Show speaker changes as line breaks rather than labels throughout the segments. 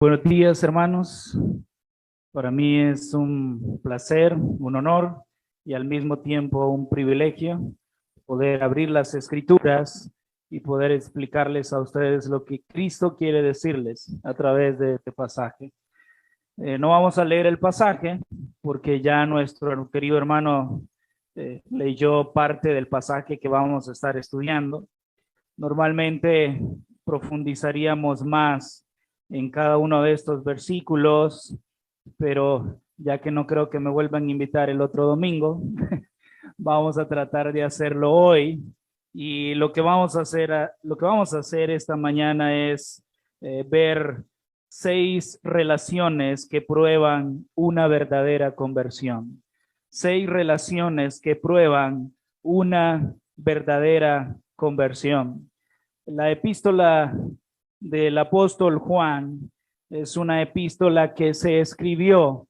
Buenos días, hermanos. Para mí es un placer, un honor y al mismo tiempo un privilegio poder abrir las escrituras y poder explicarles a ustedes lo que Cristo quiere decirles a través de este pasaje. No vamos a leer el pasaje porque ya nuestro querido hermano leyó parte del pasaje que vamos a estar estudiando. Normalmente profundizaríamos más en cada uno de estos versículos, pero ya que no creo que me vuelvan a invitar el otro domingo, vamos a tratar de hacerlo hoy. Y lo que vamos a hacer esta mañana es ver 6 relaciones que prueban una verdadera conversión. 6 relaciones que prueban una verdadera conversión. La epístola del apóstol Juan es una epístola que se escribió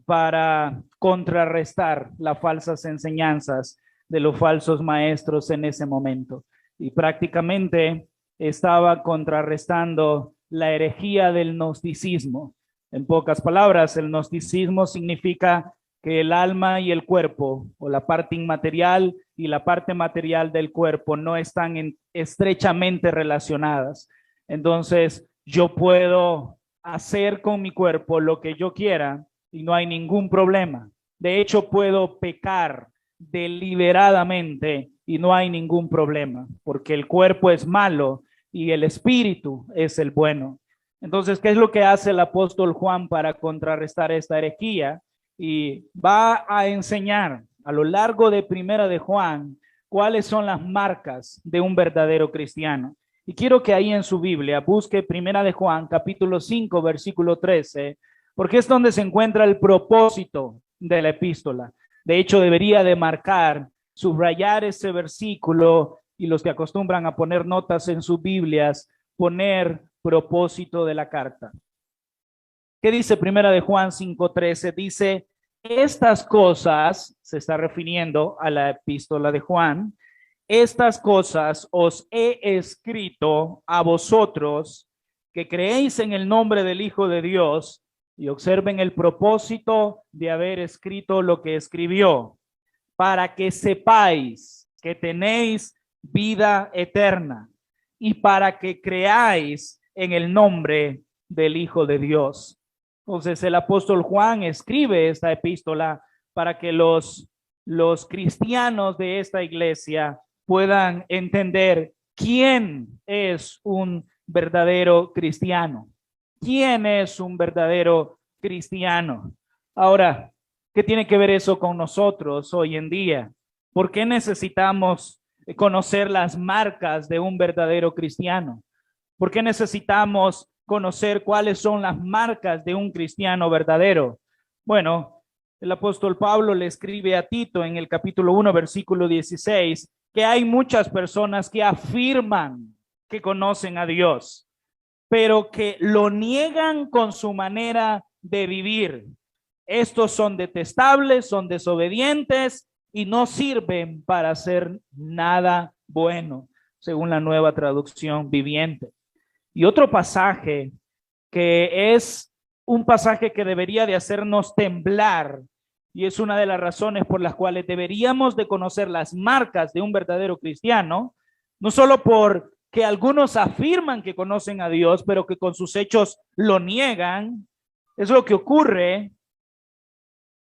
para contrarrestar las falsas enseñanzas de los falsos maestros en ese momento. Y prácticamente estaba contrarrestando la herejía del gnosticismo. En pocas palabras, el gnosticismo significa que el alma y el cuerpo, o la parte inmaterial y la parte material del cuerpo, no están estrechamente relacionadas. Entonces, yo puedo hacer con mi cuerpo lo que yo quiera y no hay ningún problema. De hecho, puedo pecar deliberadamente y no hay ningún problema, porque el cuerpo es malo y el espíritu es el bueno. Entonces, ¿qué es lo que hace el apóstol Juan para contrarrestar esta herejía? Y va a enseñar a lo largo de Primera de Juan cuáles son las marcas de un verdadero cristiano. Y quiero que ahí en su Biblia busque Primera de Juan, capítulo 5, versículo 13, porque es donde se encuentra el propósito de la epístola. De hecho, debería de marcar, subrayar ese versículo, y los que acostumbran a poner notas en sus Biblias, poner propósito de la carta. ¿Qué dice Primera de Juan 5:13? Dice, estas cosas, se está refiriendo a la epístola de Juan, estas cosas os he escrito a vosotros que creéis en el nombre del Hijo de Dios, y observen el propósito de haber escrito lo que escribió, para que sepáis que tenéis vida eterna y para que creáis en el nombre del Hijo de Dios. Entonces el apóstol Juan escribe esta epístola para que los cristianos de esta iglesia puedan entender quién es un verdadero cristiano. ¿Quién es un verdadero cristiano? Ahora, ¿qué tiene que ver eso con nosotros hoy en día? ¿Por qué necesitamos conocer las marcas de un verdadero cristiano? ¿Por qué necesitamos conocer cuáles son las marcas de un cristiano verdadero? Bueno, el apóstol Pablo le escribe a Tito en el capítulo 1, versículo 16, que hay muchas personas que afirman que conocen a Dios, pero que lo niegan con su manera de vivir. Estos son detestables, son desobedientes y no sirven para hacer nada bueno, según la Nueva Traducción Viviente. Y otro pasaje que es un pasaje que debería de hacernos temblar, y es una de las razones por las cuales deberíamos de conocer las marcas de un verdadero cristiano, no solo porque algunos afirman que conocen a Dios, pero que con sus hechos lo niegan. Es lo que ocurre,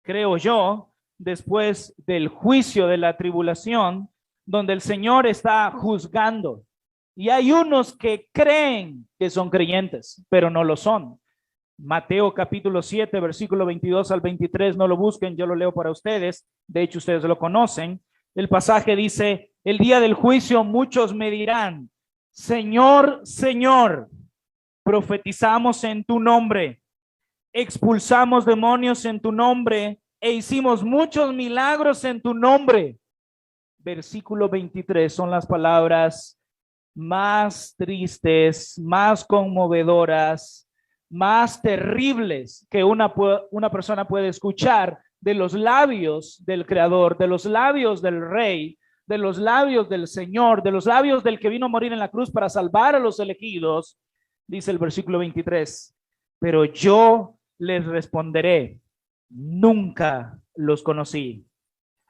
creo yo, después del juicio de la tribulación, donde el Señor está juzgando. Y hay unos que creen que son creyentes, pero no lo son. Mateo capítulo 7, versículo 22 al 23, no lo busquen, yo lo leo para ustedes. De hecho, ustedes lo conocen. El pasaje dice, el día del juicio muchos me dirán, Señor, Señor, profetizamos en tu nombre, expulsamos demonios en tu nombre e hicimos muchos milagros en tu nombre. Versículo 23 son las palabras más tristes, más conmovedoras, más terribles que una persona puede escuchar de los labios del Creador, de los labios del Rey, de los labios del Señor, de los labios del que vino a morir en la cruz para salvar a los elegidos. Dice el versículo 23, Pero yo les responderé, nunca los conocí.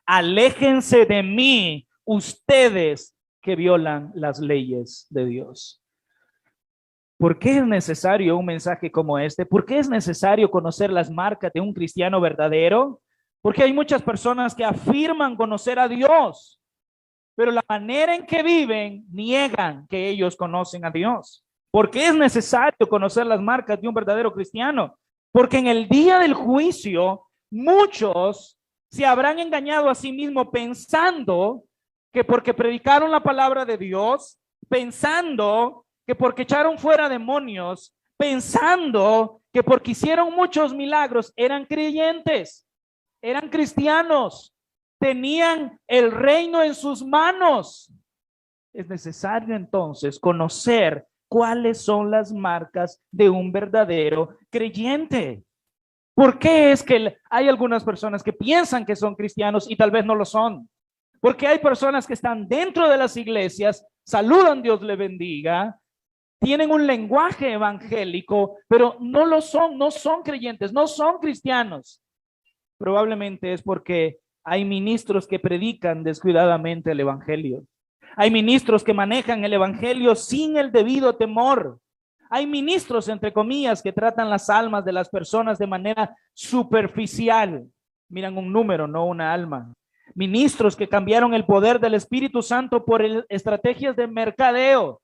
Aléjense de mí, ustedes que violan las leyes de Dios. ¿Por qué es necesario un mensaje como este? ¿Por qué es necesario conocer las marcas de un cristiano verdadero? Porque hay muchas personas que afirman conocer a Dios, pero la manera en que viven niegan que ellos conocen a Dios. ¿Por qué es necesario conocer las marcas de un verdadero cristiano? Porque en el día del juicio, muchos se habrán engañado a sí mismos pensando que porque predicaron la palabra de Dios, pensando que porque echaron fuera demonios, pensando que porque hicieron muchos milagros, eran creyentes, eran cristianos, tenían el reino en sus manos. Es necesario entonces conocer cuáles son las marcas de un verdadero creyente. ¿Por qué es que hay algunas personas que piensan que son cristianos y tal vez no lo son? Porque hay personas que están dentro de las iglesias, saludan, Dios le bendiga, tienen un lenguaje evangélico, pero no lo son, no son creyentes, no son cristianos. Probablemente es porque hay ministros que predican descuidadamente el evangelio. Hay ministros que manejan el evangelio sin el debido temor. Hay ministros, entre comillas, que tratan las almas de las personas de manera superficial. Miran un número, no una alma. Ministros que cambiaron el poder del Espíritu Santo por estrategias de mercadeo.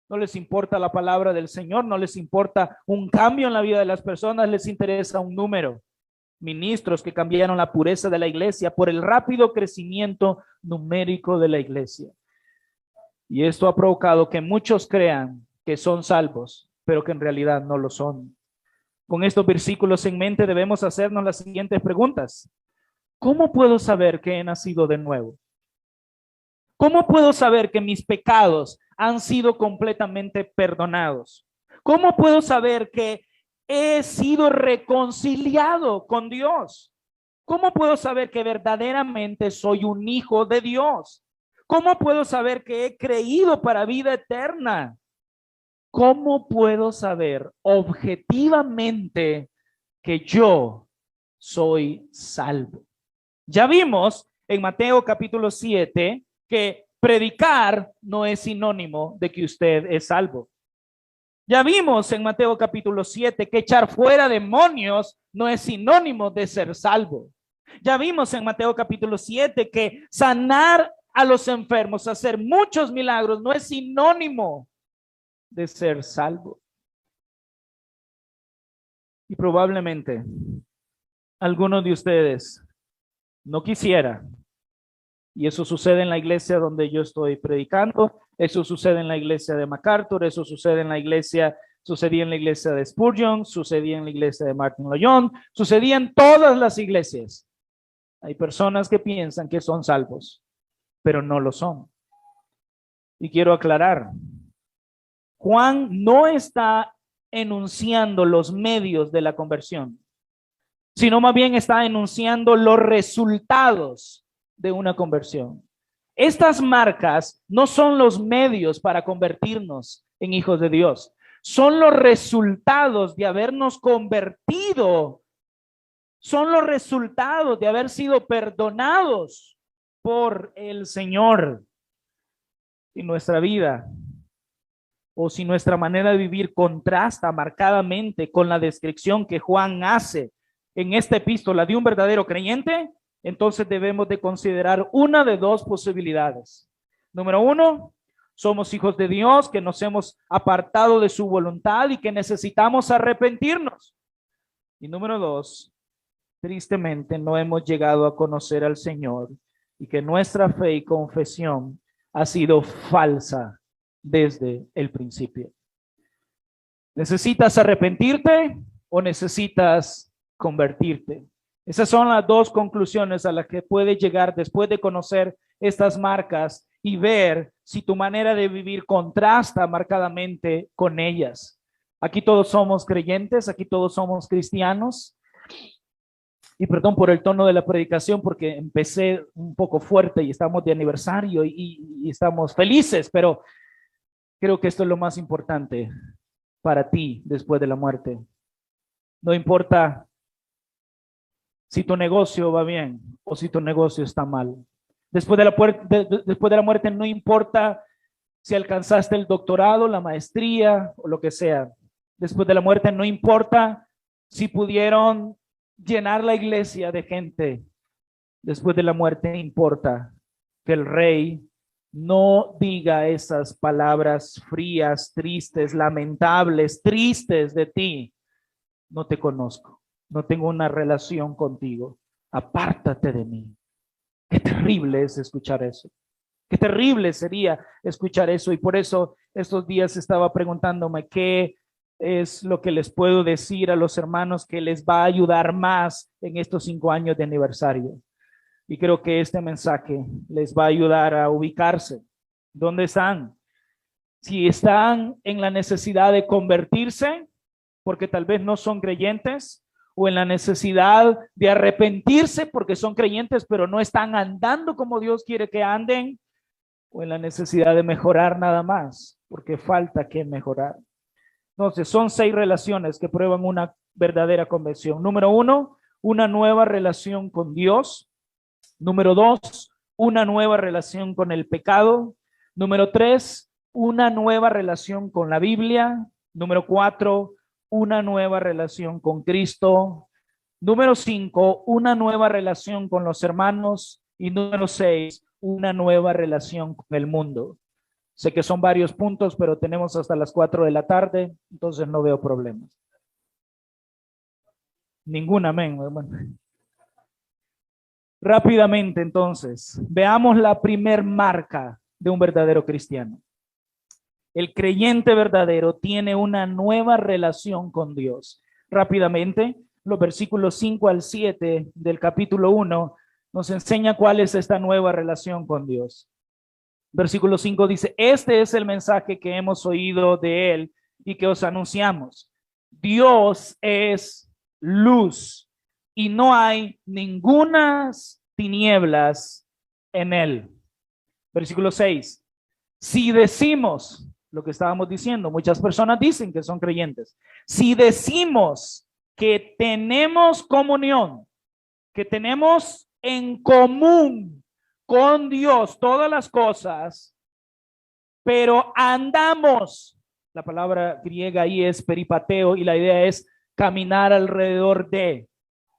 No les importa la palabra del Señor, no les importa un cambio en la vida de las personas, les interesa un número. Ministros que cambiaron la pureza de la iglesia por el rápido crecimiento numérico de la iglesia. Y esto ha provocado que muchos crean que son salvos, pero que en realidad no lo son. Con estos versículos en mente debemos hacernos las siguientes preguntas. ¿Cómo puedo saber que he nacido de nuevo? ¿Cómo puedo saber que mis pecados han sido completamente perdonados? ¿Cómo puedo saber que he sido reconciliado con Dios? ¿Cómo puedo saber que verdaderamente soy un hijo de Dios? ¿Cómo puedo saber que he creído para vida eterna? ¿Cómo puedo saber objetivamente que yo soy salvo? Ya vimos en Mateo capítulo 7 que predicar no es sinónimo de que usted es salvo. Ya vimos en Mateo capítulo 7 que echar fuera demonios no es sinónimo de ser salvo. Ya vimos en Mateo capítulo 7 que sanar a los enfermos, hacer muchos milagros, no es sinónimo de ser salvo. Y probablemente algunos de ustedes no quisiera, y eso sucede en la iglesia donde yo estoy predicando, eso sucede en la iglesia de MacArthur, eso sucede en la iglesia, sucedía en la iglesia de Spurgeon, sucedía en la iglesia de Martin Lloyd, sucedía en todas las iglesias. Hay personas que piensan que son salvos, pero no lo son. Y quiero aclarar, Juan no está enunciando los medios de la conversión, sino más bien está enunciando los resultados de una conversión. Estas marcas no son los medios para convertirnos en hijos de Dios, son los resultados de habernos convertido, son los resultados de haber sido perdonados por el Señor. Si nuestra vida o si nuestra manera de vivir contrasta marcadamente con la descripción que Juan hace en esta epístola de un verdadero creyente, entonces debemos de considerar una de dos posibilidades. Número uno, somos hijos de Dios que nos hemos apartado de su voluntad y que necesitamos arrepentirnos. Y número dos, tristemente no hemos llegado a conocer al Señor y que nuestra fe y confesión ha sido falsa desde el principio. ¿Necesitas arrepentirte o necesitas convertirte? Esas son las dos conclusiones a las que puedes llegar después de conocer estas marcas y ver si tu manera de vivir contrasta marcadamente con ellas. Aquí todos somos creyentes, aquí todos somos cristianos. Y perdón por el tono de la predicación porque empecé un poco fuerte y estamos de aniversario y estamos felices, pero creo que esto es lo más importante para ti después de la muerte. No importa si tu negocio va bien o si tu negocio está mal. Después de la muerte no importa si alcanzaste el doctorado, la maestría o lo que sea. Después de la muerte no importa si pudieron llenar la iglesia de gente. Después de la muerte importa que el rey no diga esas palabras frías, tristes, lamentables, tristes de ti. No te conozco, no tengo una relación contigo, apártate de mí. Qué terrible es escuchar eso. Qué terrible sería escuchar eso. Y por eso estos días estaba preguntándome qué es lo que les puedo decir a los hermanos que les va a ayudar más en estos 5 años de aniversario. Y creo que este mensaje les va a ayudar a ubicarse. ¿Dónde están? Si están en la necesidad de convertirse, porque tal vez no son creyentes, o en la necesidad de arrepentirse porque son creyentes, pero no están andando como Dios quiere que anden, o en la necesidad de mejorar nada más, porque falta que mejorar. Entonces, son 6 relaciones que prueban una verdadera conversión. Número 1, una nueva relación con Dios. Número 2, una nueva relación con el pecado. Número 3, una nueva relación con la Biblia. Número 4, una nueva relación con Cristo. Número 5, una nueva relación con los hermanos. Y número 6, una nueva relación con el mundo. Sé que son varios puntos, pero tenemos hasta las 4 de la tarde, entonces no veo problemas. Ningún amén, hermano. Rápidamente, entonces, veamos la primer marca de un verdadero cristiano. El creyente verdadero tiene una nueva relación con Dios. Rápidamente, los versículos 5 al 7 del capítulo 1 nos enseña cuál es esta nueva relación con Dios. Versículo 5 dice, este es el mensaje que hemos oído de él y que os anunciamos. Dios es luz y no hay ninguna tinieblas en él. Versículo 6. Si decimos lo que estábamos diciendo, muchas personas dicen que son creyentes. Si decimos que tenemos comunión, que tenemos en común con Dios todas las cosas, pero andamos, la palabra griega ahí es peripateo y la idea es caminar alrededor de,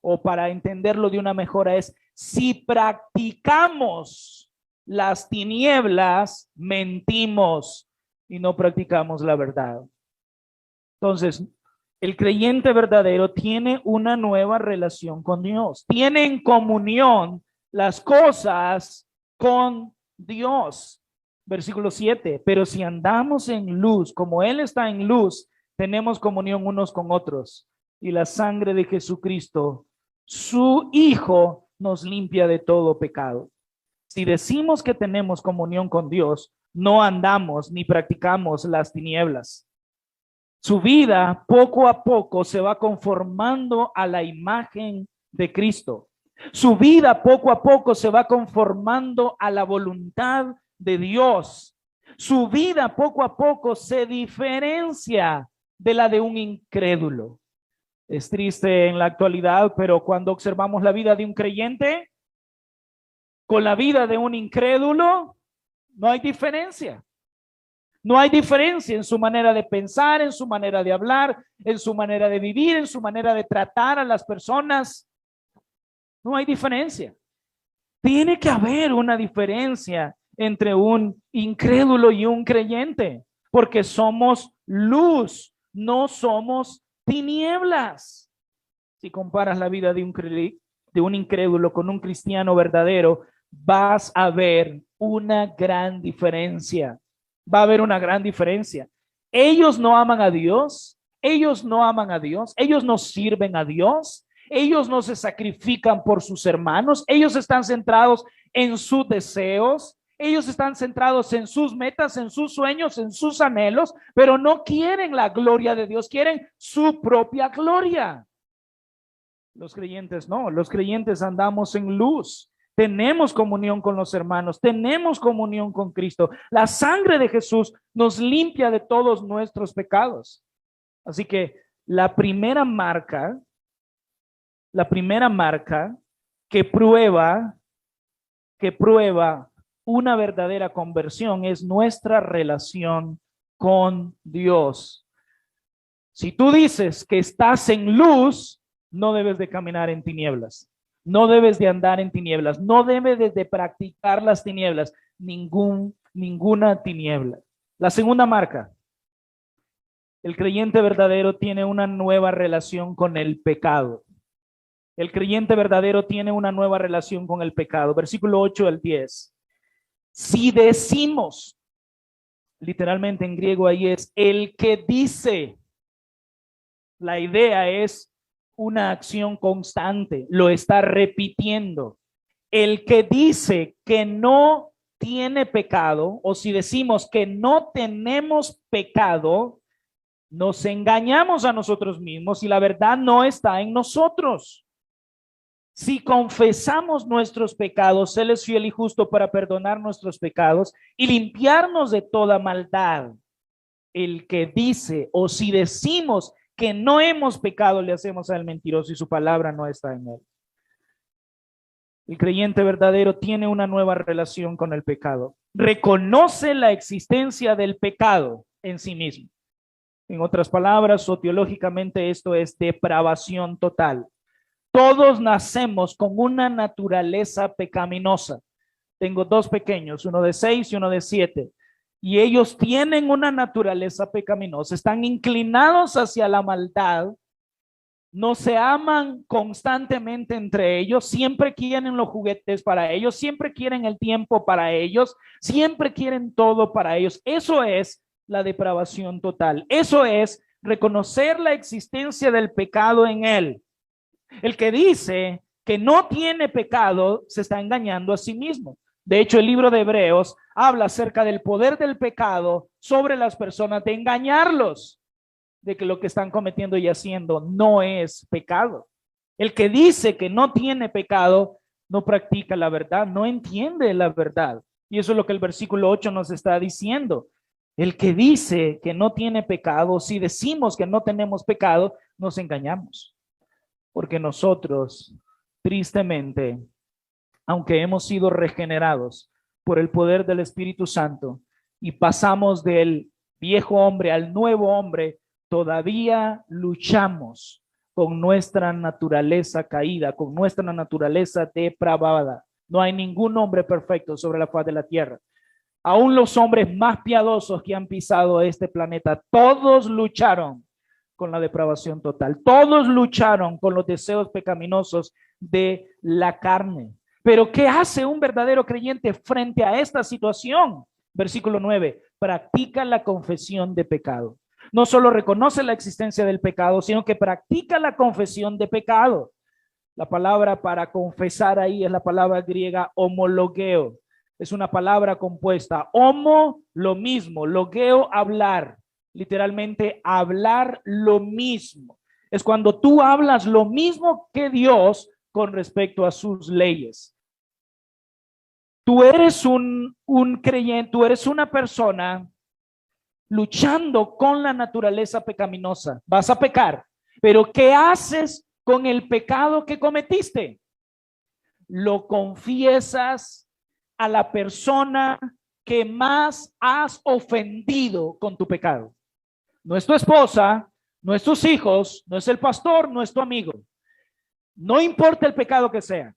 o para entenderlo de una mejora es, si practicamos las tinieblas, mentimos y no practicamos la verdad. Entonces, el creyente verdadero tiene una nueva relación con Dios, tiene en comunión las cosas con Dios. Versículo 7, pero si andamos en luz, como Él está en luz, tenemos comunión unos con otros. Y la sangre de Jesucristo, su Hijo, nos limpia de todo pecado. Si decimos que tenemos comunión con Dios, no andamos ni practicamos las tinieblas. Su vida poco a poco se va conformando a la imagen de Cristo. Su vida poco a poco se va conformando a la voluntad de Dios. Su vida poco a poco se diferencia de la de un incrédulo. Es triste en la actualidad, pero cuando observamos la vida de un creyente con la vida de un incrédulo, no hay diferencia. No hay diferencia en su manera de pensar, en su manera de hablar, en su manera de vivir, en su manera de tratar a las personas. No hay diferencia. Tiene que haber una diferencia entre un incrédulo y un creyente, porque somos luz, no somos tinieblas. Si comparas la vida de un incrédulo con un cristiano verdadero, vas a ver una gran diferencia. Va a haber una gran diferencia. Ellos no aman a Dios, ellos no aman a Dios, ellos no sirven a Dios, ellos no se sacrifican por sus hermanos, ellos están centrados en sus deseos, ellos están centrados en sus metas, en sus sueños, en sus anhelos, pero no quieren la gloria de Dios, quieren su propia gloria. Los creyentes no, los creyentes andamos en luz. Tenemos comunión con los hermanos, tenemos comunión con Cristo. La sangre de Jesús nos limpia de todos nuestros pecados. Así que La primera marca que prueba una verdadera conversión es nuestra relación con Dios. Si tú dices que estás en luz, no debes de caminar en tinieblas, no debes de andar en tinieblas, no debes de practicar las tinieblas, ninguna tiniebla. La segunda marca, el creyente verdadero tiene una nueva relación con el pecado. El creyente verdadero tiene una nueva relación con el pecado. Versículo 8 al 10. Si decimos, literalmente en griego ahí es el que dice. La idea es una acción constante, lo está repitiendo. El que dice que no tiene pecado, o si decimos que no tenemos pecado, nos engañamos a nosotros mismos y la verdad no está en nosotros. Si confesamos nuestros pecados, Él es fiel y justo para perdonar nuestros pecados y limpiarnos de toda maldad. El que dice, o si decimos que no hemos pecado, le hacemos al mentiroso y su palabra no está en él. El creyente verdadero tiene una nueva relación con el pecado. Reconoce la existencia del pecado en sí mismo. En otras palabras, sociológicamente esto es depravación total. Todos nacemos con una naturaleza pecaminosa. Tengo dos pequeños, uno de 6 y uno de 7. Y ellos tienen una naturaleza pecaminosa, están inclinados hacia la maldad, no se aman constantemente entre ellos, siempre quieren los juguetes para ellos, siempre quieren el tiempo para ellos, siempre quieren todo para ellos. Eso es la depravación total. Eso es reconocer la existencia del pecado en él. El que dice que no tiene pecado se está engañando a sí mismo. De hecho, el libro de Hebreos habla acerca del poder del pecado sobre las personas, de engañarlos de que lo que están cometiendo y haciendo no es pecado. El que dice que no tiene pecado no practica la verdad, no entiende la verdad. Y eso es lo que el versículo 8 nos está diciendo. El que dice que no tiene pecado, si decimos que no tenemos pecado, nos engañamos. Porque nosotros, tristemente, aunque hemos sido regenerados por el poder del Espíritu Santo y pasamos del viejo hombre al nuevo hombre, todavía luchamos con nuestra naturaleza caída, con nuestra naturaleza depravada. No hay ningún hombre perfecto sobre la faz de la tierra. Aún los hombres más piadosos que han pisado este planeta, todos lucharon con la depravación total. Todos lucharon con los deseos pecaminosos de la carne. Pero ¿qué hace un verdadero creyente frente a esta situación? Versículo 9, practica la confesión de pecado. No solo reconoce la existencia del pecado, sino que practica la confesión de pecado. La palabra para confesar ahí es la palabra griega homologeo. Es una palabra compuesta. Homo, lo mismo. Logeo, hablar. Literalmente, hablar lo mismo. Es cuando tú hablas lo mismo que Dios con respecto a sus leyes. Tú eres un creyente, tú eres una persona luchando con la naturaleza pecaminosa. Vas a pecar, pero ¿qué haces con el pecado que cometiste? Lo confiesas a la persona que más has ofendido con tu pecado. No es tu esposa, no es tus hijos, no es el pastor, no es tu amigo. No importa el pecado que sea.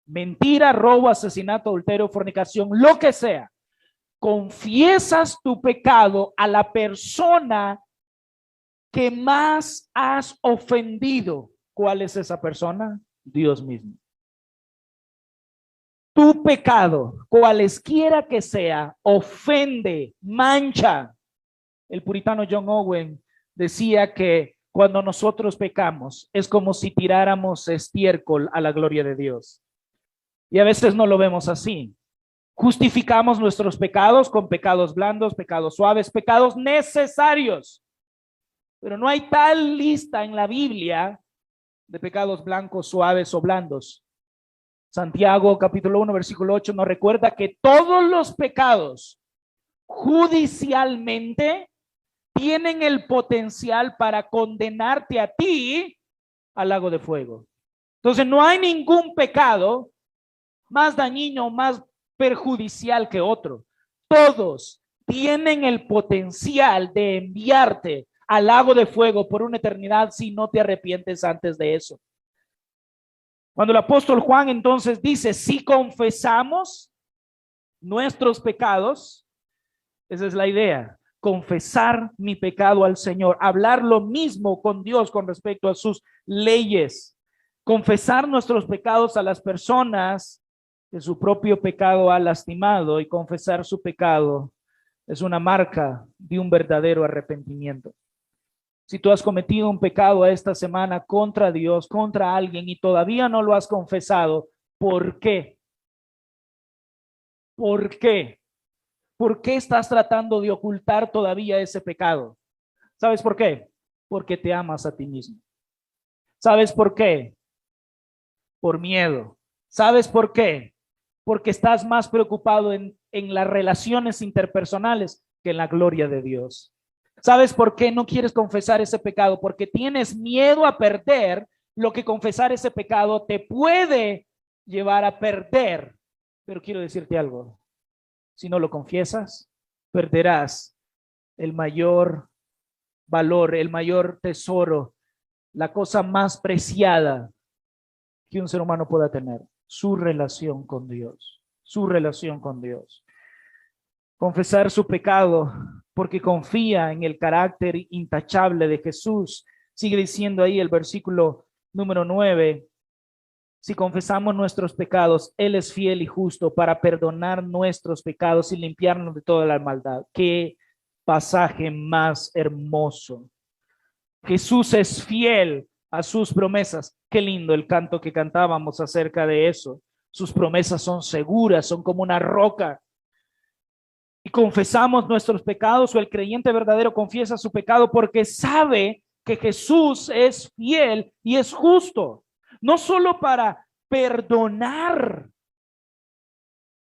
Mentira, robo, asesinato, adulterio, fornicación, lo que sea. Confiesas tu pecado a la persona que más has ofendido. ¿Cuál es esa persona? Dios mismo. Tu pecado, cualesquiera que sea, ofende, mancha. El puritano John Owen decía que cuando nosotros pecamos es como si tiráramos estiércol a la gloria de Dios. Y a veces no lo vemos así. Justificamos nuestros pecados con pecados blandos, pecados suaves, pecados necesarios. Pero no hay tal lista en la Biblia de pecados blancos, suaves o blandos. Santiago capítulo 1 versículo 8 nos recuerda que todos los pecados judicialmente tienen el potencial para condenarte a ti al lago de fuego. Entonces no hay ningún pecado más dañino, más perjudicial que otro. Todos tienen el potencial de enviarte al lago de fuego por una eternidad si no te arrepientes antes de eso. Cuando el apóstol Juan entonces dice, si confesamos nuestros pecados, esa es la idea, confesar mi pecado al Señor, hablar lo mismo con Dios con respecto a sus leyes, confesar nuestros pecados a las personas que su propio pecado ha lastimado, y confesar su pecado es una marca de un verdadero arrepentimiento. Si tú has cometido un pecado esta semana contra Dios, contra alguien, y todavía no lo has confesado, ¿por qué? ¿Por qué? ¿Por qué estás tratando de ocultar todavía ese pecado? ¿Sabes por qué? Porque te amas a ti mismo. ¿Sabes por qué? Por miedo. ¿Sabes por qué? Porque estás más preocupado en las relaciones interpersonales que en la gloria de Dios. ¿Sabes por qué no quieres confesar ese pecado? Porque tienes miedo a perder lo que confesar ese pecado te puede llevar a perder. Pero quiero decirte algo. Si no lo confiesas, perderás el mayor valor, el mayor tesoro, la cosa más preciada que un ser humano pueda tener, su relación con Dios, su relación con Dios. Confesar su pecado porque confía en el carácter intachable de Jesús. Sigue diciendo ahí el versículo número 9. Si confesamos nuestros pecados, Él es fiel y justo para perdonar nuestros pecados y limpiarnos de toda la maldad. Qué pasaje más hermoso. Jesús es fiel a sus promesas. Qué lindo el canto que cantábamos acerca de eso. Sus promesas son seguras, son como una roca. Y confesamos nuestros pecados, o el creyente verdadero confiesa su pecado porque sabe que Jesús es fiel y es justo. No solo para perdonar.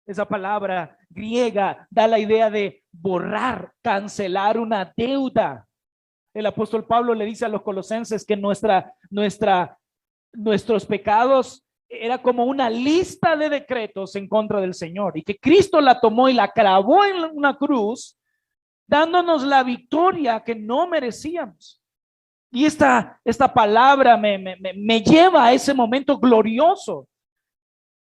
Esa palabra griega da la idea de borrar, cancelar una deuda. El apóstol Pablo le dice a los colosenses que nuestros pecados era como una lista de decretos en contra del Señor, y que Cristo la tomó y la clavó en una cruz, dándonos la victoria que no merecíamos. Y esta palabra me lleva a ese momento glorioso.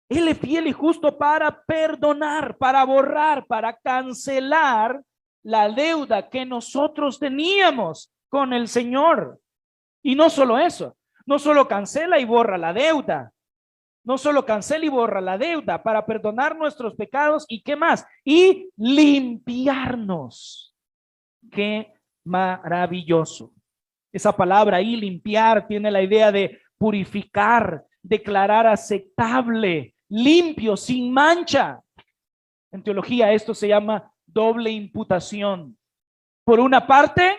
Él es fiel y justo para perdonar, para borrar, para cancelar la deuda que nosotros teníamos con el Señor. Y no solo eso, no solo cancela y borra la deuda, no solo cancela y borra la deuda, para perdonar nuestros pecados, y qué más, y limpiarnos. Qué maravilloso. Esa palabra ahí, limpiar, tiene la idea de purificar, declarar aceptable, limpio, sin mancha. En teología esto se llama doble imputación. Por una parte,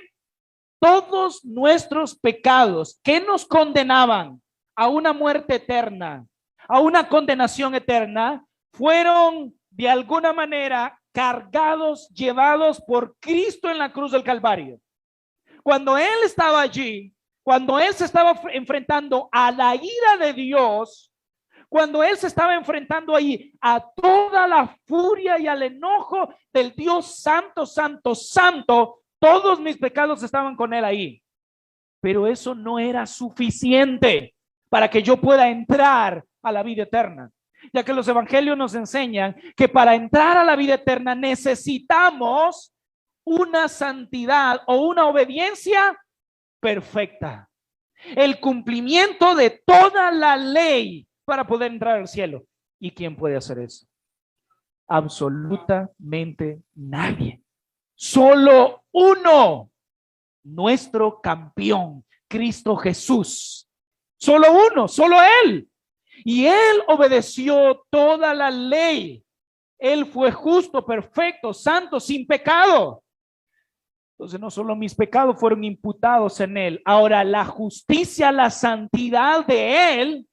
todos nuestros pecados que nos condenaban a una muerte eterna, a una condenación eterna, fueron de alguna manera cargados, llevados por Cristo en la cruz del Calvario. Cuando Él estaba allí, cuando Él se estaba enfrentando a la ira de Dios, cuando Él se estaba enfrentando ahí a toda la furia y al enojo del Dios santo, santo, santo, todos mis pecados estaban con Él ahí. Pero eso no era suficiente para que yo pueda entrar a la vida eterna, ya que los evangelios nos enseñan que para entrar a la vida eterna necesitamos una santidad o una obediencia perfecta, el cumplimiento de toda la ley para poder entrar al cielo. ¿Y quién puede hacer eso? Absolutamente nadie. Solo uno, nuestro campeón, Cristo Jesús. Solo uno, solo Él. Y Él obedeció toda la ley. Él fue justo, perfecto, santo, sin pecado. Entonces no solo mis pecados fueron imputados en Él, ahora la justicia, la santidad de Él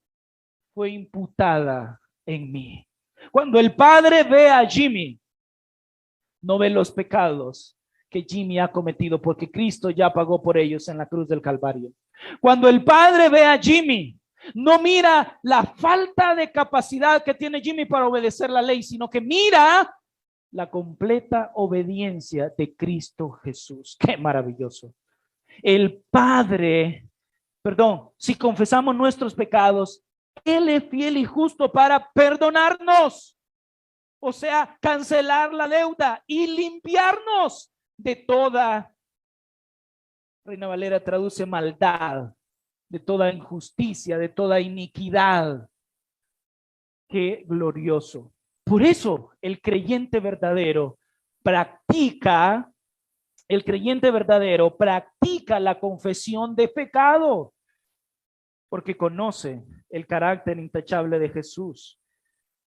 fue imputada en mí. Cuando el Padre ve a Jimmy, no ve los pecados que Jimmy ha cometido, porque Cristo ya pagó por ellos en la cruz del Calvario. Cuando el Padre ve a Jimmy, no mira la falta de capacidad que tiene Jimmy para obedecer la ley, sino que mira la completa obediencia de Cristo Jesús. ¡Qué maravilloso! El Padre, si confesamos nuestros pecados, Él es fiel y justo para perdonarnos. O sea, cancelar la deuda y limpiarnos de toda, Reina Valera traduce maldad, de toda injusticia, de toda iniquidad. Qué glorioso. Por eso el creyente verdadero practica la confesión de pecado, porque conoce el carácter intachable de Jesús,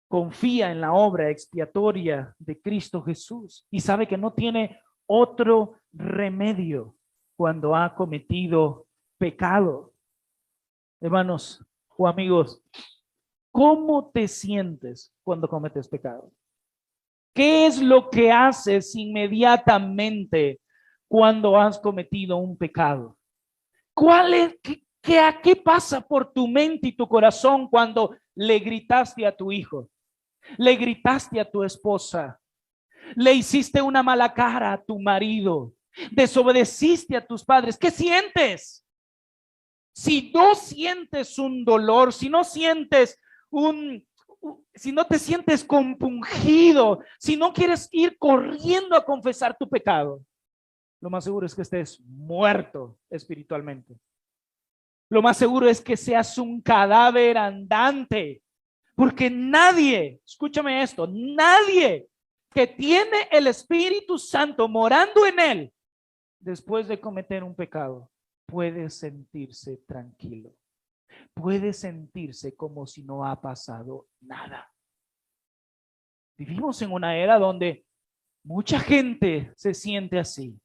confía en la obra expiatoria de Cristo Jesús y sabe que no tiene otro remedio cuando ha cometido pecado. Hermanos o amigos, ¿cómo te sientes cuando cometes pecado? ¿Qué es lo que haces inmediatamente cuando has cometido un pecado? ¿Qué pasa por tu mente y tu corazón cuando le gritaste a tu hijo? Le gritaste a tu esposa, le hiciste una mala cara a tu marido, desobedeciste a tus padres. ¿Qué sientes? Si no sientes un dolor, si no te sientes compungido, si no quieres ir corriendo a confesar tu pecado, lo más seguro es que estés muerto espiritualmente. Lo más seguro es que seas un cadáver andante. Porque nadie, escúchame esto, nadie que tiene el Espíritu Santo morando en él después de cometer un pecado puede sentirse tranquilo, puede sentirse como si no ha pasado nada. Vivimos en una era donde mucha gente se siente así,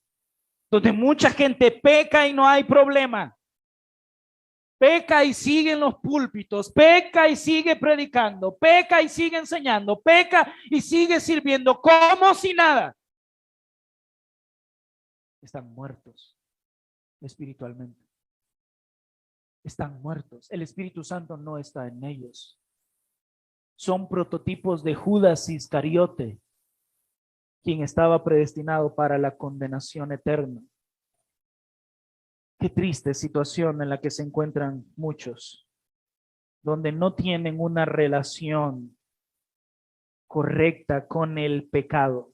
donde mucha gente peca y no hay problema. Peca y sigue en los púlpitos, peca y sigue predicando, peca y sigue enseñando, peca y sigue sirviendo como si nada. Están muertos espiritualmente. Están muertos. El Espíritu Santo no está en ellos. Son prototipos de Judas Iscariote, quien estaba predestinado para la condenación eterna. Qué triste situación en la que se encuentran muchos, donde no tienen una relación correcta con el pecado,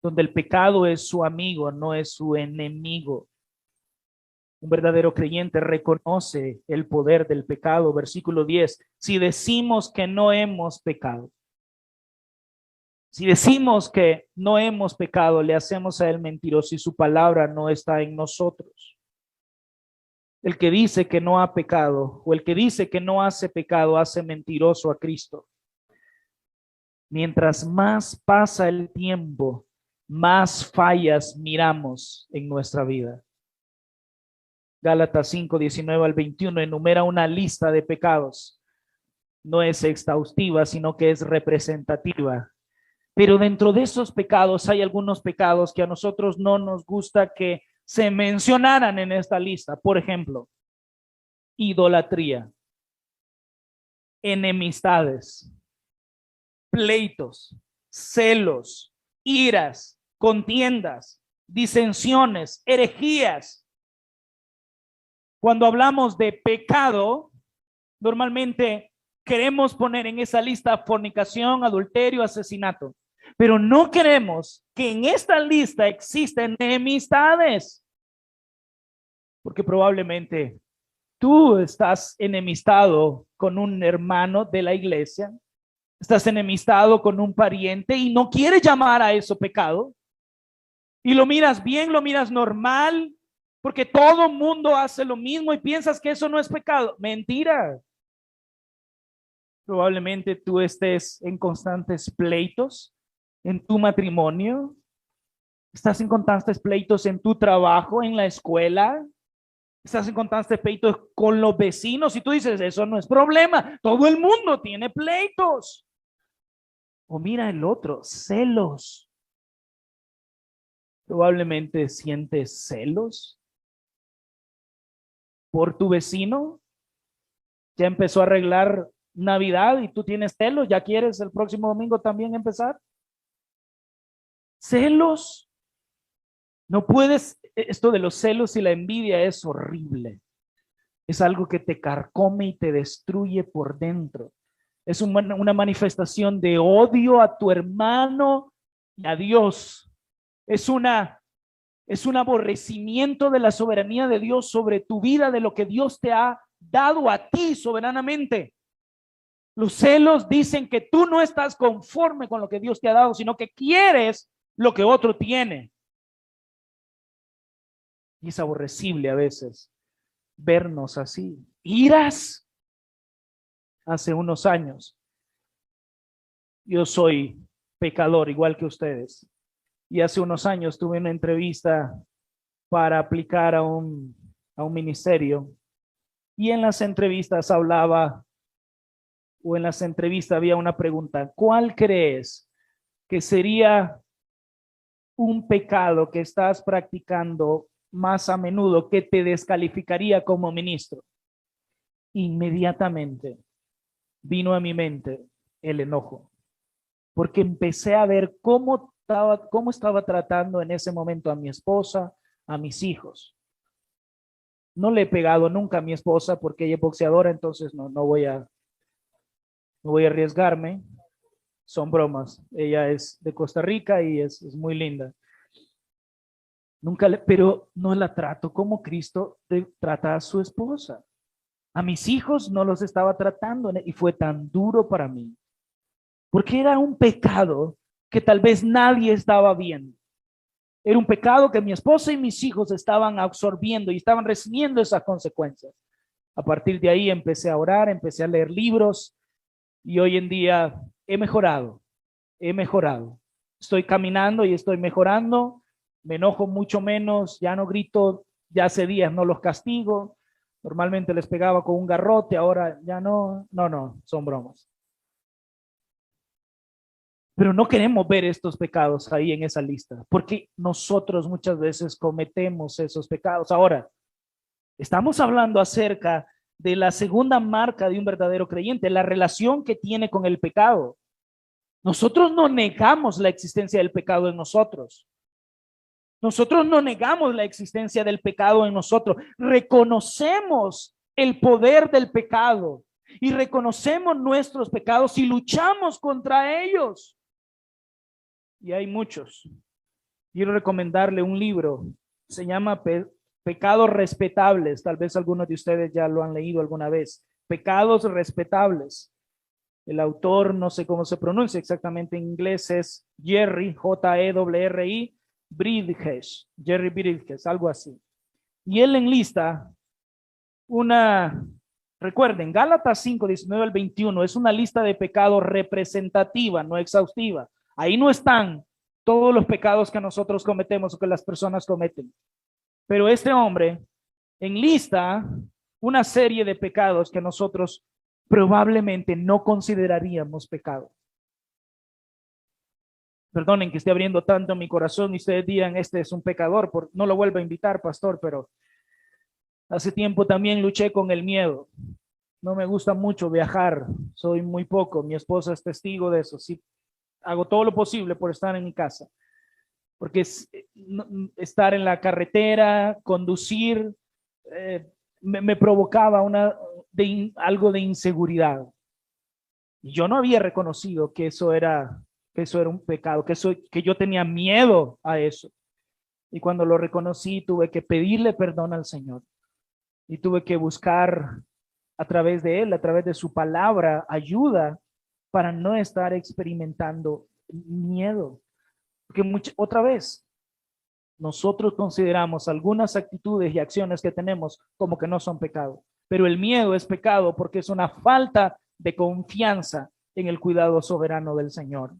donde el pecado es su amigo, no es su enemigo. Un verdadero creyente reconoce el poder del pecado. Versículo 10, si decimos que no hemos pecado, si decimos que no hemos pecado, le hacemos a él mentiroso y su palabra no está en nosotros. El que dice que no ha pecado o el que dice que no hace pecado hace mentiroso a Cristo. Mientras más pasa el tiempo, más fallas miramos en nuestra vida. Gálatas 5, 19 al 21 enumera una lista de pecados. No es exhaustiva, sino que es representativa. Pero dentro de esos pecados hay algunos pecados que a nosotros no nos gusta que se mencionaran en esta lista. Por ejemplo, idolatría, enemistades, pleitos, celos, iras, contiendas, disensiones, herejías. Cuando hablamos de pecado, normalmente queremos poner en esa lista fornicación, adulterio, asesinato. Pero no queremos que en esta lista existan enemistades. Porque probablemente tú estás enemistado con un hermano de la iglesia, estás enemistado con un pariente y no quieres llamar a eso pecado. Y lo miras bien, lo miras normal, porque todo mundo hace lo mismo y piensas que eso no es pecado. Mentira. Probablemente tú estés en constantes pleitos en tu matrimonio, estás en constantes pleitos en tu trabajo, en la escuela, estás en constantes pleitos con los vecinos y tú dices, eso no es problema, todo el mundo tiene pleitos. O mira el otro, celos. Probablemente sientes celos por tu vecino. Ya empezó a arreglar Navidad y tú tienes celos. ¿Ya quieres el próximo domingo también empezar? Celos. No puedes, esto de los celos y la envidia es horrible. Es algo que te carcome y te destruye por dentro. Es una manifestación de odio a tu hermano y a Dios. Es un aborrecimiento de la soberanía de Dios sobre tu vida, de lo que Dios te ha dado a ti soberanamente. Los celos dicen que tú no estás conforme con lo que Dios te ha dado, sino que quieres lo que otro tiene. Y es aborrecible a veces vernos así. Iras. Hace unos años, yo soy pecador igual que ustedes. Y hace unos años tuve una entrevista para aplicar a un ministerio. Y en las entrevistas había una pregunta: ¿cuál crees que sería un pecado que estás practicando más a menudo que te descalificaría como ministro? Inmediatamente vino a mi mente el enojo, porque empecé a ver cómo estaba tratando en ese momento a mi esposa, a mis hijos. No le he pegado nunca a mi esposa porque ella es boxeadora, entonces no voy a arriesgarme. Son bromas. Ella es de Costa Rica y es muy linda. Pero no la trato como Cristo trata a su esposa. A mis hijos no los estaba tratando y fue tan duro para mí, porque era un pecado que tal vez nadie estaba viendo. Era un pecado que mi esposa y mis hijos estaban absorbiendo y estaban recibiendo esas consecuencias. A partir de ahí empecé a orar, empecé a leer libros y hoy en día he mejorado. Estoy caminando y estoy mejorando. Me enojo mucho menos, ya no grito, ya hace días no los castigo. Normalmente les pegaba con un garrote, ahora ya no, son bromas. Pero no queremos ver estos pecados ahí en esa lista, porque nosotros muchas veces cometemos esos pecados. Ahora, estamos hablando acerca de la segunda marca de un verdadero creyente, la relación que tiene con el pecado. Nosotros no negamos la existencia del pecado en nosotros. Nosotros no negamos la existencia del pecado en nosotros. Reconocemos el poder del pecado y reconocemos nuestros pecados y luchamos contra ellos. Y hay muchos. Quiero recomendarle un libro. Se llama Pecados Respetables. Tal vez algunos de ustedes ya lo han leído alguna vez. Pecados Respetables. El autor, no sé cómo se pronuncia exactamente en inglés, es Jerry, Jerry Bridges, Jerry Bridges, algo así. Y él enlista recuerden, Gálatas 5, 19 al 21, es una lista de pecados representativa, no exhaustiva. Ahí no están todos los pecados que nosotros cometemos o que las personas cometen. Pero este hombre enlista una serie de pecados que nosotros probablemente no consideraríamos pecado. Perdonen que esté abriendo tanto mi corazón y ustedes digan, este es un pecador, no lo vuelvo a invitar, pastor, pero hace tiempo también luché con el miedo. No me gusta mucho viajar, soy muy poco, mi esposa es testigo de eso. Sí, hago todo lo posible por estar en mi casa, porque estar en la carretera, conducir, me provocaba algo de inseguridad. Y yo no había reconocido que eso era un pecado, que yo tenía miedo a eso. Y cuando lo reconocí, tuve que pedirle perdón al Señor y tuve que buscar a través de Él, a través de su palabra, ayuda para no estar experimentando miedo. Porque otra vez, nosotros consideramos algunas actitudes y acciones que tenemos como que no son pecado, pero el miedo es pecado porque es una falta de confianza en el cuidado soberano del Señor.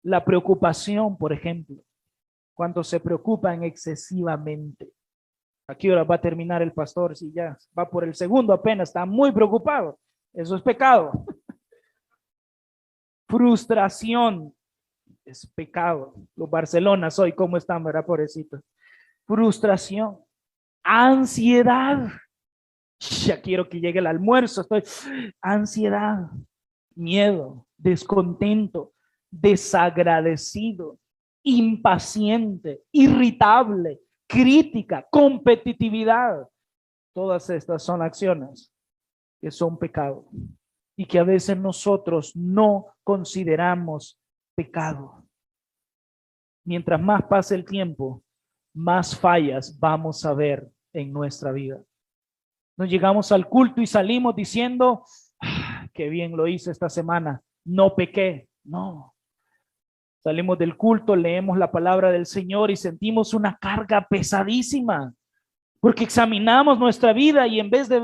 La preocupación, por ejemplo, cuando se preocupan excesivamente. ¿A qué hora va a terminar el pastor? Si ya va por el segundo apenas, está muy preocupado. Eso es pecado. Frustración. es pecado. Los Barcelonas hoy, ¿cómo están, verdad, pobrecitos? Frustración, ansiedad. Ya quiero que llegue el almuerzo. Ansiedad, miedo, descontento, desagradecido, impaciente, irritable, crítica, competitividad. Todas estas son acciones que son pecado y que a veces nosotros no consideramos pecado. Mientras más pase el tiempo, más fallas vamos a ver en nuestra vida. Nos llegamos al culto y salimos diciendo, qué bien lo hice esta semana, no pequé. No. Salimos del culto, leemos la palabra del Señor y sentimos una carga pesadísima, porque examinamos nuestra vida y en vez de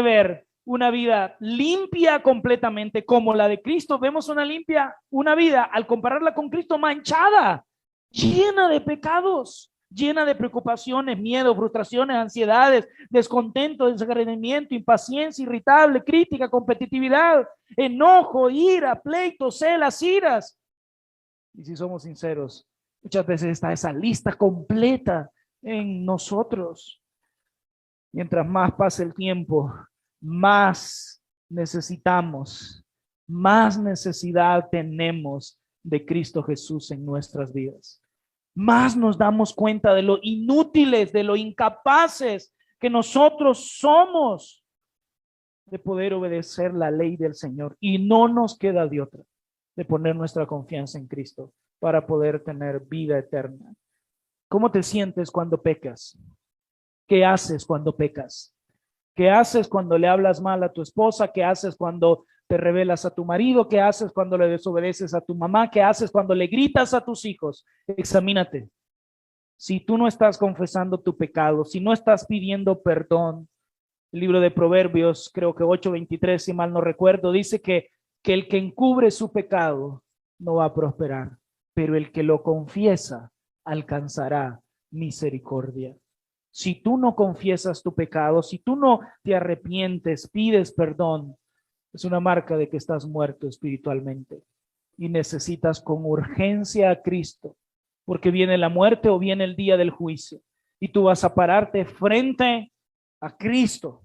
ver una vida limpia completamente como la de Cristo, vemos una vida al compararla con Cristo manchada, llena de pecados, llena de preocupaciones, miedo, frustraciones, ansiedades, descontento, desagradecimiento, impaciencia, irritable, crítica, competitividad, enojo, ira, pleitos, celas, iras. Y si somos sinceros, muchas veces está esa lista completa en nosotros. Mientras más pasa el tiempo, más necesitamos, más necesidad tenemos de Cristo Jesús en nuestras vidas. Más nos damos cuenta de lo inútiles, de lo incapaces que nosotros somos de poder obedecer la ley del Señor. Y no nos queda de otra, de poner nuestra confianza en Cristo para poder tener vida eterna. ¿Cómo te sientes cuando pecas? ¿Qué haces cuando pecas? ¿Qué haces cuando le hablas mal a tu esposa? ¿Qué haces cuando te rebelas a tu marido? ¿Qué haces cuando le desobedeces a tu mamá? ¿Qué haces cuando le gritas a tus hijos? Examínate. Si tú no estás confesando tu pecado, si no estás pidiendo perdón, el libro de Proverbios, creo que 8:23, si mal no recuerdo, dice que el que encubre su pecado no va a prosperar, pero el que lo confiesa alcanzará misericordia. Si tú no confiesas tu pecado, si tú no te arrepientes, pides perdón, es una marca de que estás muerto espiritualmente y necesitas con urgencia a Cristo, porque viene la muerte o viene el día del juicio y tú vas a pararte frente a Cristo,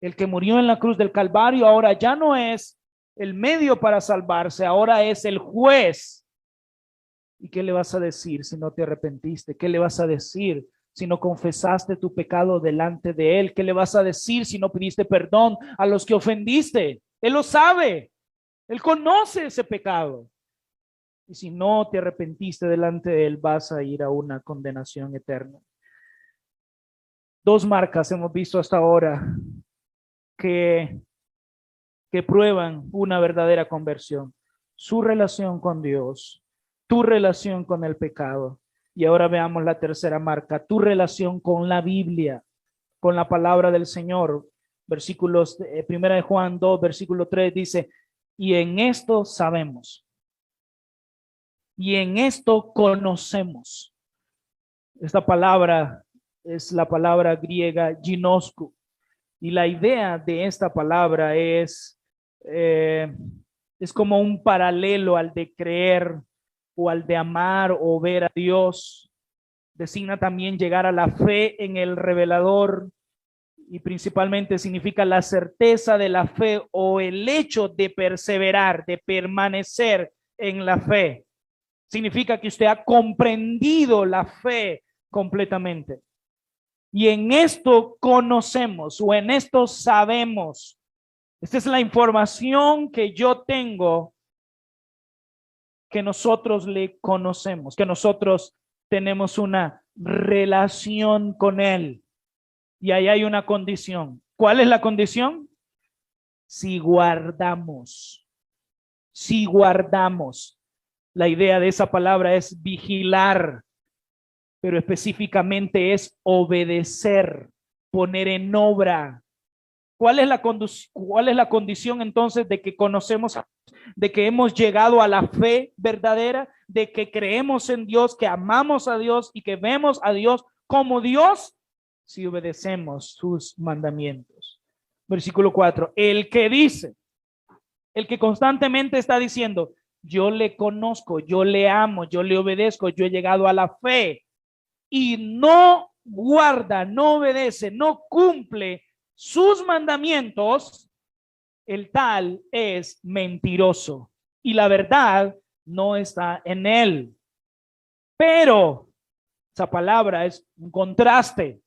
el que murió en la cruz del Calvario. Ahora ya no es el medio para salvarse, ahora es el juez. ¿Y qué le vas a decir si no te arrepentiste? ¿Qué le vas a decir si no confesaste tu pecado delante de Él? ¿Qué le vas a decir si no pediste perdón a los que ofendiste? Él lo sabe, Él conoce ese pecado. Y si no te arrepentiste delante de Él, vas a ir a una condenación eterna. Dos marcas hemos visto hasta ahora que prueban una verdadera conversión: su relación con Dios, tu relación con el pecado. Y ahora veamos la tercera marca: tu relación con la Biblia, con la palabra del Señor. Versículos, 1 de Juan 2, versículo 3 dice, y en esto sabemos, y en esto conocemos. Esta palabra es la palabra griega ginosco, y la idea de esta palabra es como un paralelo al de creer o al de amar o ver a Dios. Designa también llegar a la fe en el revelador y principalmente significa la certeza de la fe o el hecho de perseverar, de permanecer en la fe. Significa que usted ha comprendido la fe completamente. Y en esto conocemos o en esto sabemos. Esta es la información que yo tengo, que nosotros le conocemos, que nosotros tenemos una relación con Él. Y ahí hay una condición. ¿Cuál es la condición? Si guardamos. Si guardamos. La idea de esa palabra es vigilar, pero específicamente es obedecer, poner en obra. ¿Cuál es la condición entonces de que conocemos, de que hemos llegado a la fe verdadera, de que creemos en Dios, que amamos a Dios y que vemos a Dios como Dios? Si obedecemos sus mandamientos. Versículo 4, el que constantemente está diciendo, yo le conozco, yo le amo, yo le obedezco, yo he llegado a la fe y no guarda, no obedece, no cumple sus mandamientos, el tal es mentiroso y la verdad no está en él. Pero esa palabra es un contraste.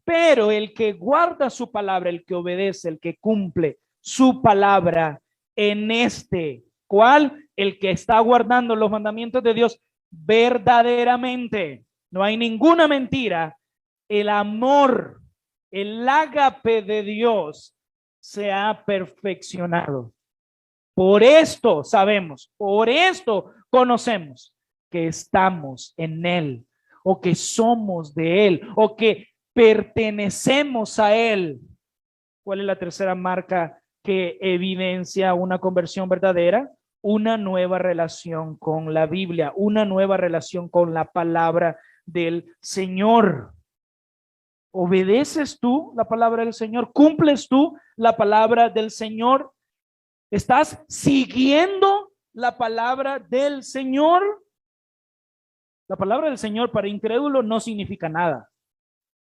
Pero el que guarda su palabra, el que obedece, el que cumple su palabra en este, ¿cuál? El que está guardando los mandamientos de Dios verdaderamente. No hay ninguna mentira. El amor, el ágape de Dios se ha perfeccionado. Por esto sabemos, por esto conocemos que estamos en Él, o que somos de Él, o que pertenecemos a Él. ¿Cuál es la tercera marca que evidencia una conversión verdadera? Una nueva relación con la Biblia, una nueva relación con la palabra del Señor. ¿Obedeces tú la palabra del Señor? ¿Cumples tú la palabra del Señor? ¿Estás siguiendo la palabra del Señor? La palabra del Señor para incrédulos no significa nada.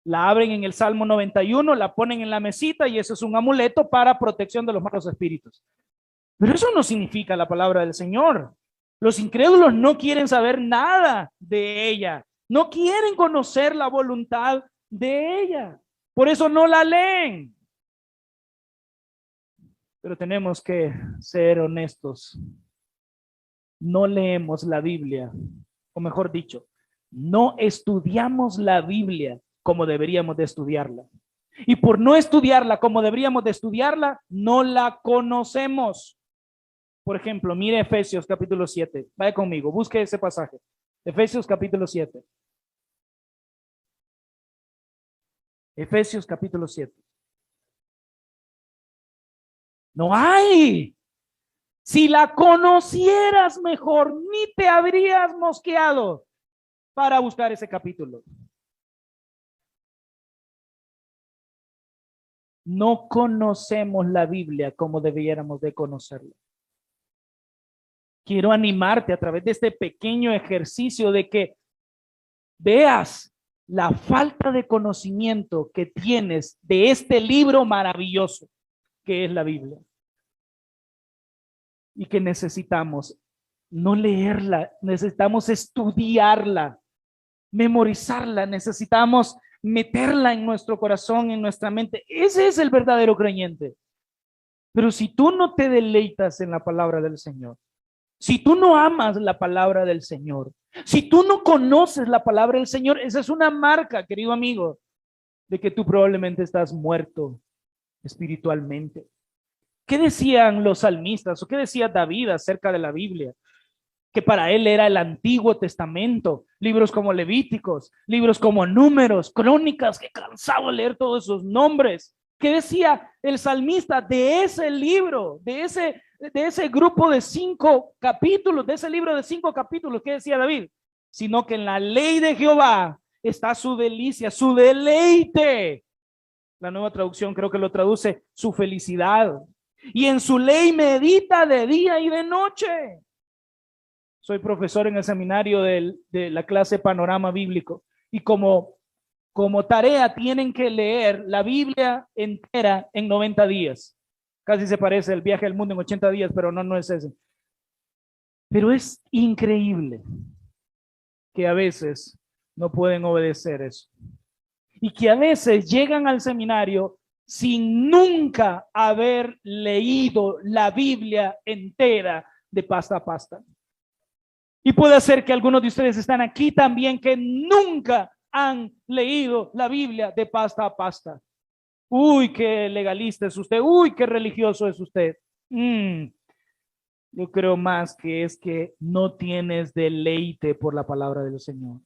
La abren en el Salmo 91, la ponen en la mesita y eso es un amuleto para protección de los malos espíritus. Pero eso no significa la palabra del Señor. Los incrédulos no quieren saber nada de ella. No quieren conocer la voluntad de ella. Por eso no la leen. Pero tenemos que ser honestos. No leemos la Biblia, o mejor dicho, no estudiamos la Biblia como deberíamos de estudiarla. Y por no estudiarla como deberíamos de estudiarla, no la conocemos. Por ejemplo, mire Efesios capítulo 7. Vaya conmigo, busque ese pasaje. Efesios capítulo 7. Efesios capítulo 7. No hay. Si la conocieras mejor, ni te habrías mosqueado para buscar ese capítulo. No conocemos la Biblia como debiéramos de conocerla. Quiero animarte a través de este pequeño ejercicio de que veas la falta de conocimiento que tienes de este libro maravilloso que es la Biblia. Y que necesitamos no leerla, necesitamos estudiarla, memorizarla, necesitamos meterla en nuestro corazón, en nuestra mente. Ese es el verdadero creyente. Pero si tú no te deleitas en la palabra del Señor, si tú no amas la palabra del Señor, si tú no conoces la palabra del Señor, esa es una marca, querido amigo, de que tú probablemente estás muerto espiritualmente. ¿Qué decían los salmistas o qué decía David acerca de la Biblia? Que para él era el Antiguo Testamento, libros como Levíticos, libros como Números, Crónicas, que cansado de leer todos esos nombres. ¿Qué decía el salmista de ese libro, de ese grupo de 5 capítulos, de ese libro de 5 capítulos? ¿Qué decía David? Sino que en la ley de Jehová está su delicia, su deleite. La Nueva Traducción creo que lo traduce su felicidad. Y en su ley medita de día y de noche. Soy profesor en el seminario de la clase Panorama Bíblico y como tarea tienen que leer la Biblia entera en 90 días. Casi se parece el viaje al mundo en 80 días, pero no es ese. Pero es increíble que a veces no pueden obedecer eso. Y que a veces llegan al seminario sin nunca haber leído la Biblia entera de pasta a pasta. Y puede ser que algunos de ustedes están aquí también que nunca han leído la Biblia de pasta a pasta. Uy, qué legalista es usted. Uy, qué religioso es usted. Yo creo más que es que no tienes deleite por la palabra del Señor.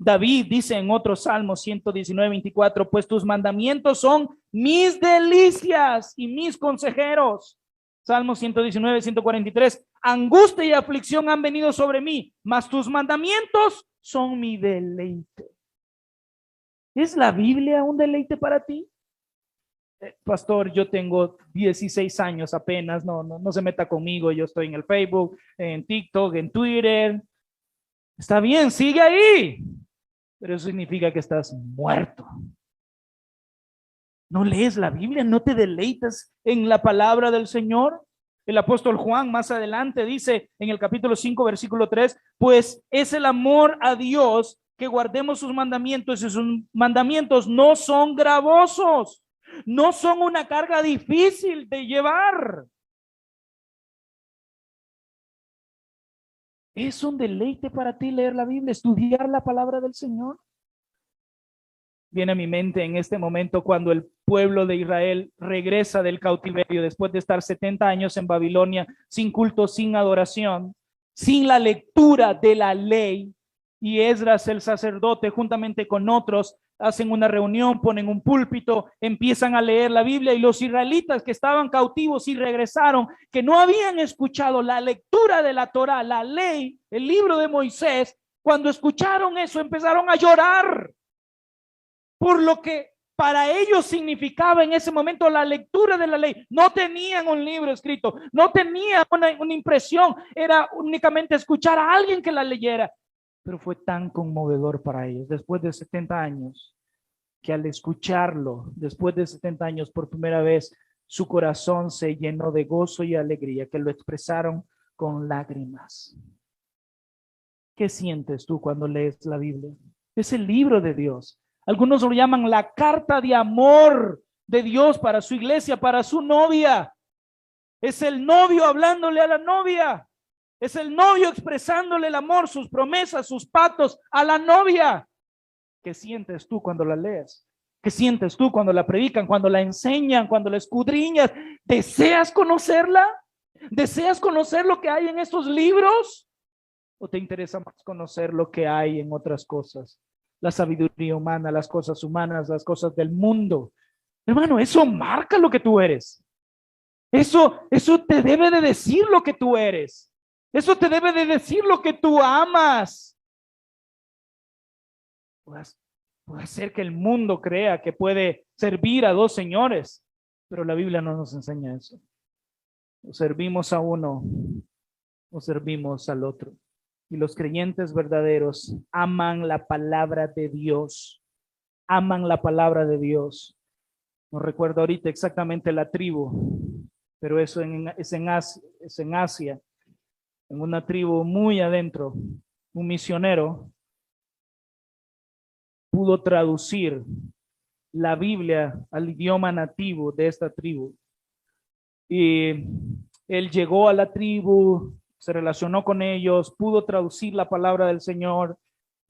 David dice en otro Salmo 119:24, pues tus mandamientos son mis delicias y mis consejeros. Salmo 119:143, angustia y aflicción han venido sobre mí, mas tus mandamientos son mi deleite. ¿Es la Biblia un deleite para ti? Pastor, yo tengo 16 años apenas, no se meta conmigo, yo estoy en el Facebook, en TikTok, en Twitter. Está bien, sigue ahí, pero eso significa que estás muerto. ¿No lees la Biblia? ¿No te deleitas en la palabra del Señor? El apóstol Juan más adelante dice en el capítulo 5, versículo 3, pues es el amor a Dios que guardemos sus mandamientos, y sus mandamientos no son gravosos, no son una carga difícil de llevar. Es un deleite para ti leer la Biblia, estudiar la palabra del Señor. Viene a mi mente en este momento cuando el pueblo de Israel regresa del cautiverio después de estar 70 años en Babilonia, sin culto, sin adoración, sin la lectura de la ley. Y Esdras, el sacerdote, juntamente con otros, hacen una reunión, ponen un púlpito, empiezan a leer la Biblia, y los israelitas que estaban cautivos y regresaron, que no habían escuchado la lectura de la Torá, la ley, el libro de Moisés, cuando escucharon eso empezaron a llorar por lo que para ellos significaba en ese momento la lectura de la ley. No tenían un libro escrito, no tenían una impresión, era únicamente escuchar a alguien que la leyera. Pero fue tan conmovedor para ellos después de 70 años, que al escucharlo, después de 70 años, por primera vez, su corazón se llenó de gozo y alegría, que lo expresaron con lágrimas. ¿Qué sientes tú cuando lees la Biblia? Es el libro de Dios. Algunos lo llaman la carta de amor de Dios para su iglesia, para su novia. Es el novio hablándole a la novia. Es el novio expresándole el amor, sus promesas, sus pactos a la novia. ¿Qué sientes tú cuando la lees? ¿Qué sientes tú cuando la predican, cuando la enseñan, cuando la escudriñas? ¿Deseas conocerla? ¿Deseas conocer lo que hay en estos libros? ¿O te interesa más conocer lo que hay en otras cosas? La sabiduría humana, las cosas humanas, las cosas del mundo. Hermano, eso marca lo que tú eres. Eso te debe de decir lo que tú eres. Eso te debe de decir lo que tú amas. Puede ser que el mundo crea que puede servir a dos señores, pero la Biblia no nos enseña eso. O servimos a uno o servimos al otro. Y los creyentes verdaderos aman la palabra de Dios. Aman la palabra de Dios. No recuerdo ahorita exactamente la tribu, pero eso es en Asia, en una tribu muy adentro. Un misionero pudo traducir la Biblia al idioma nativo de esta tribu. Y él llegó a la tribu, se relacionó con ellos, pudo traducir la palabra del Señor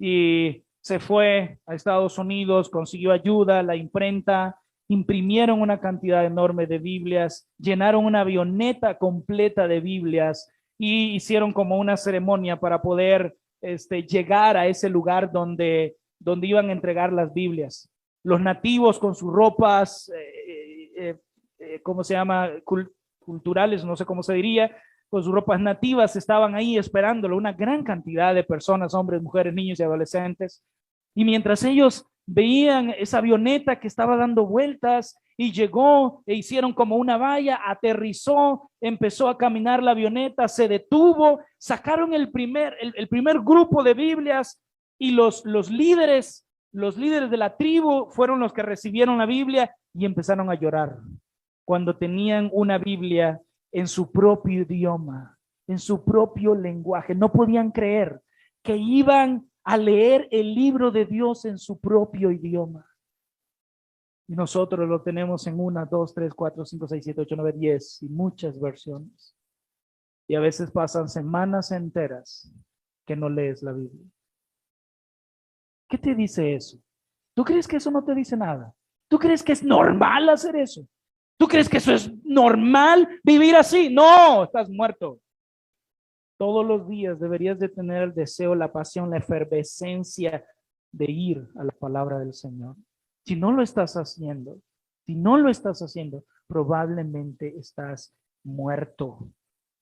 y se fue a Estados Unidos, consiguió ayuda, la imprenta, imprimieron una cantidad enorme de Biblias, llenaron una avioneta completa de Biblias y hicieron como una ceremonia para poder llegar a ese lugar donde iban a entregar las Biblias. Los nativos con sus ropas, ¿cómo se llama? Culturales, no sé cómo se diría, con sus ropas nativas, estaban ahí esperándolo, una gran cantidad de personas, hombres, mujeres, niños y adolescentes. Y mientras ellos veían esa avioneta que estaba dando vueltas y llegó e hicieron como una valla, aterrizó, empezó a caminar la avioneta, se detuvo, sacaron el primer grupo de Biblias y los líderes de la tribu fueron los que recibieron la Biblia y empezaron a llorar cuando tenían una Biblia en su propio idioma, en su propio lenguaje. No podían creer que iban a leer el libro de Dios en su propio idioma. Y nosotros lo tenemos en 1, 2, 3, 4, 5, 6, 7, 8, 9, 10 y muchas versiones. Y a veces pasan semanas enteras que no lees la Biblia. ¿Qué te dice eso? ¿Tú crees que eso no te dice nada? ¿Tú crees que es normal hacer eso? ¿Tú crees que eso es normal vivir así? No, estás muerto. Todos los días deberías de tener el deseo, la pasión, la efervescencia de ir a la palabra del Señor. Si no lo estás haciendo, probablemente estás muerto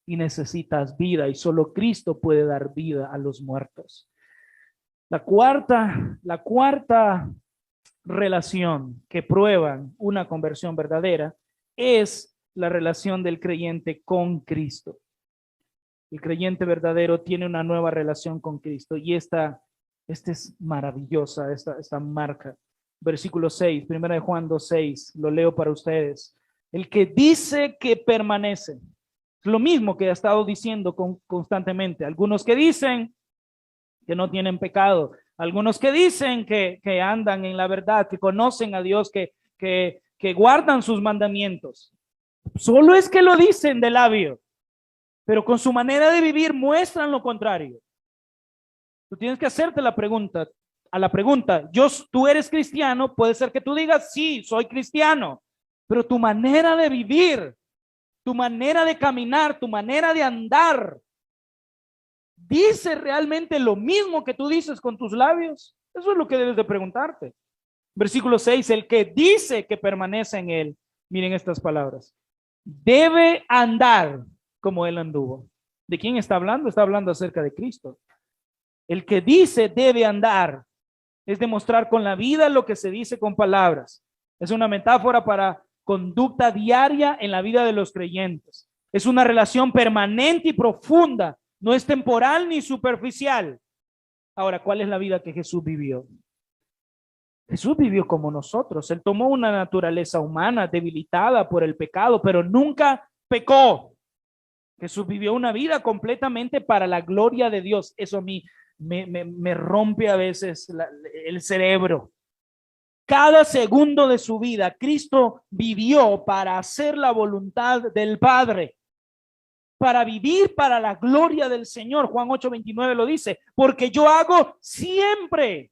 y necesitas vida y solo Cristo puede dar vida a los muertos. La cuarta relación que prueban una conversión verdadera es la relación del creyente con Cristo. El creyente verdadero tiene una nueva relación con Cristo y esta es maravillosa, esta marca. Versículo 6, 1 de Juan 2:6, lo leo para ustedes. El que dice que permanece, es lo mismo que ha estado diciendo constantemente. Algunos que dicen que no tienen pecado, algunos que dicen que andan en la verdad, que conocen a Dios, que guardan sus mandamientos. Solo es que lo dicen de labio, pero con su manera de vivir muestran lo contrario. Tú tienes que hacerte la pregunta, tú eres cristiano, puede ser que tú digas, sí, soy cristiano, pero tu manera de vivir, tu manera de caminar, tu manera de andar, ¿dice realmente lo mismo que tú dices con tus labios? Eso es lo que debes de preguntarte. Versículo 6, el que dice que permanece en él, miren estas palabras, debe andar como él anduvo. ¿De quién está hablando? Está hablando acerca de Cristo. El que dice debe andar es demostrar con la vida lo que se dice con palabras. Es una metáfora para conducta diaria en la vida de los creyentes. Es una relación permanente y profunda. No es temporal ni superficial. Ahora, ¿cuál es la vida que Jesús vivió? Jesús vivió como nosotros. Él tomó una naturaleza humana debilitada por el pecado, pero nunca pecó. Jesús vivió una vida completamente para la gloria de Dios. Eso a mí me rompe a veces el cerebro. Cada segundo de su vida, Cristo vivió para hacer la voluntad del Padre, para vivir para la gloria del Señor. Juan 8:29 lo dice, porque yo hago siempre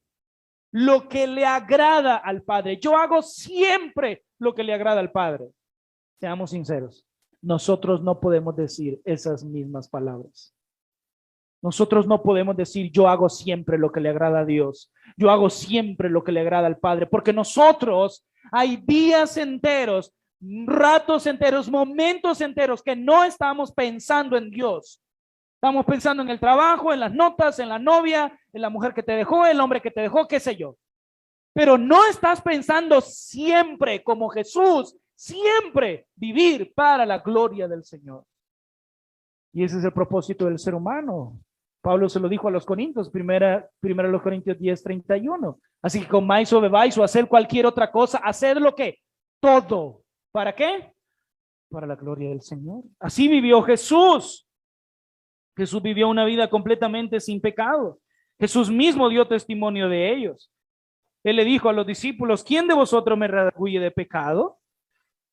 lo que le agrada al Padre. Yo hago siempre lo que le agrada al Padre. Seamos sinceros, nosotros no podemos decir esas mismas palabras. Nosotros no podemos decir yo hago siempre lo que le agrada a Dios. Yo hago siempre lo que le agrada al Padre, porque nosotros hay días enteros, ratos enteros, momentos enteros que no estamos pensando en Dios. Estamos pensando en el trabajo, en las notas, en la novia, en la mujer que te dejó, el hombre que te dejó, qué sé yo. Pero no estás pensando siempre como Jesús, siempre vivir para la gloria del Señor. Y ese es el propósito del ser humano. Pablo se lo dijo a los Corintios, primera a los Corintios 10:31. Así que comáis o bebáis o hacer cualquier otra cosa, hacer lo que todo. ¿Para qué? Para la gloria del Señor. Así vivió Jesús. Jesús vivió una vida completamente sin pecado. Jesús mismo dio testimonio de ellos. Él le dijo a los discípulos, ¿quién de vosotros me redarguye de pecado?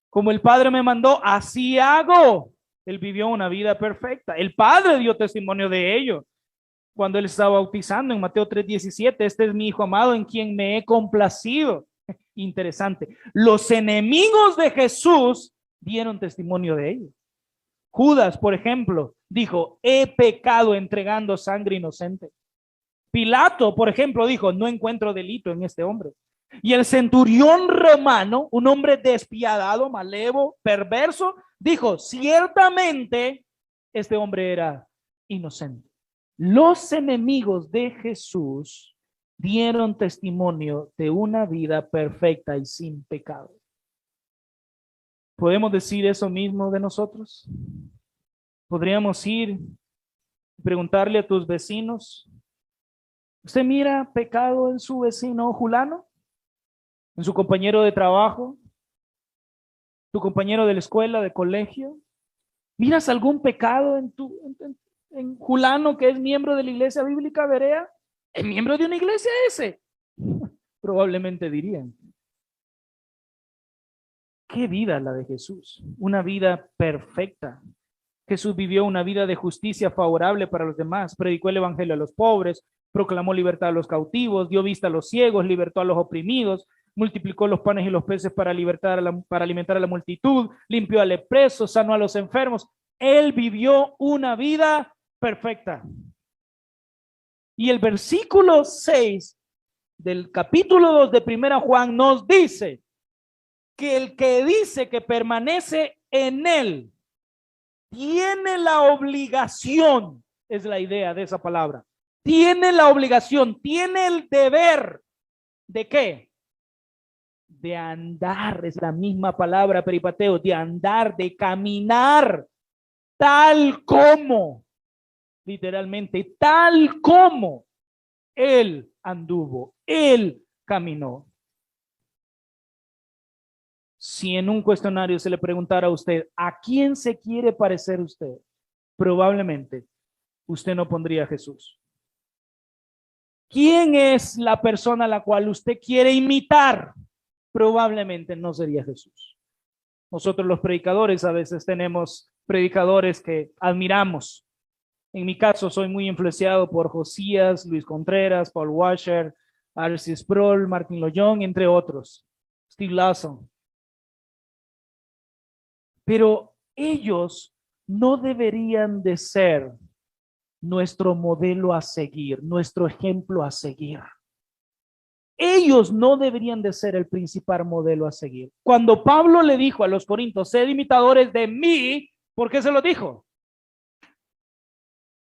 Como el Padre me mandó, así hago. Él vivió una vida perfecta. El Padre dio testimonio de ello cuando él estaba bautizando en Mateo 3:17. Este es mi Hijo amado en quien me he complacido. Interesante. Los enemigos de Jesús dieron testimonio de ello. Judas, por ejemplo, dijo, he pecado entregando sangre inocente. Pilato, por ejemplo, dijo, no encuentro delito en este hombre. Y el centurión romano, un hombre despiadado, malevo, perverso, dijo, ciertamente este hombre era inocente. Los enemigos de Jesús dieron testimonio de una vida perfecta y sin pecado. ¿Podemos decir eso mismo de nosotros? ¿Podríamos ir y preguntarle a tus vecinos, ¿usted mira pecado en su vecino Julano? ¿En su compañero de trabajo? ¿Tu compañero de la escuela, de colegio? ¿Miras algún pecado en Julano, que es miembro de la iglesia bíblica Berea? ¿Es miembro de una iglesia ese? Probablemente dirían. ¿Qué vida la de Jesús? Una vida perfecta. Jesús vivió una vida de justicia favorable para los demás, predicó el evangelio a los pobres, proclamó libertad a los cautivos, dio vista a los ciegos, libertó a los oprimidos, multiplicó los panes y los peces para alimentar a la multitud, limpió al leproso, sanó a los enfermos. Él vivió una vida perfecta. Y el versículo 6 del capítulo 2 de 1 Juan nos dice que el que dice que permanece en él tiene la obligación, es la idea de esa palabra, tiene la obligación, tiene el deber, ¿de qué? de andar, es la misma palabra peripateo, de andar, de caminar, tal como, literalmente, tal como Él anduvo, Él caminó. Si en un cuestionario se le preguntara a usted, ¿a quién se quiere parecer usted? Probablemente usted no pondría a Jesús. ¿Quién es la persona a la cual usted quiere imitar? Probablemente no sería Jesús. Nosotros los predicadores a veces tenemos predicadores que admiramos. En mi caso soy muy influenciado por Josías, Luis Contreras, Paul Washer, R.C. Sproul, Martin Lloyd, entre otros, Steve Lawson. Pero ellos no deberían de ser nuestro modelo a seguir, nuestro ejemplo a seguir. Ellos no deberían de ser el principal modelo a seguir. Cuando Pablo le dijo a los corintios, sed imitadores de mí, ¿por qué se lo dijo?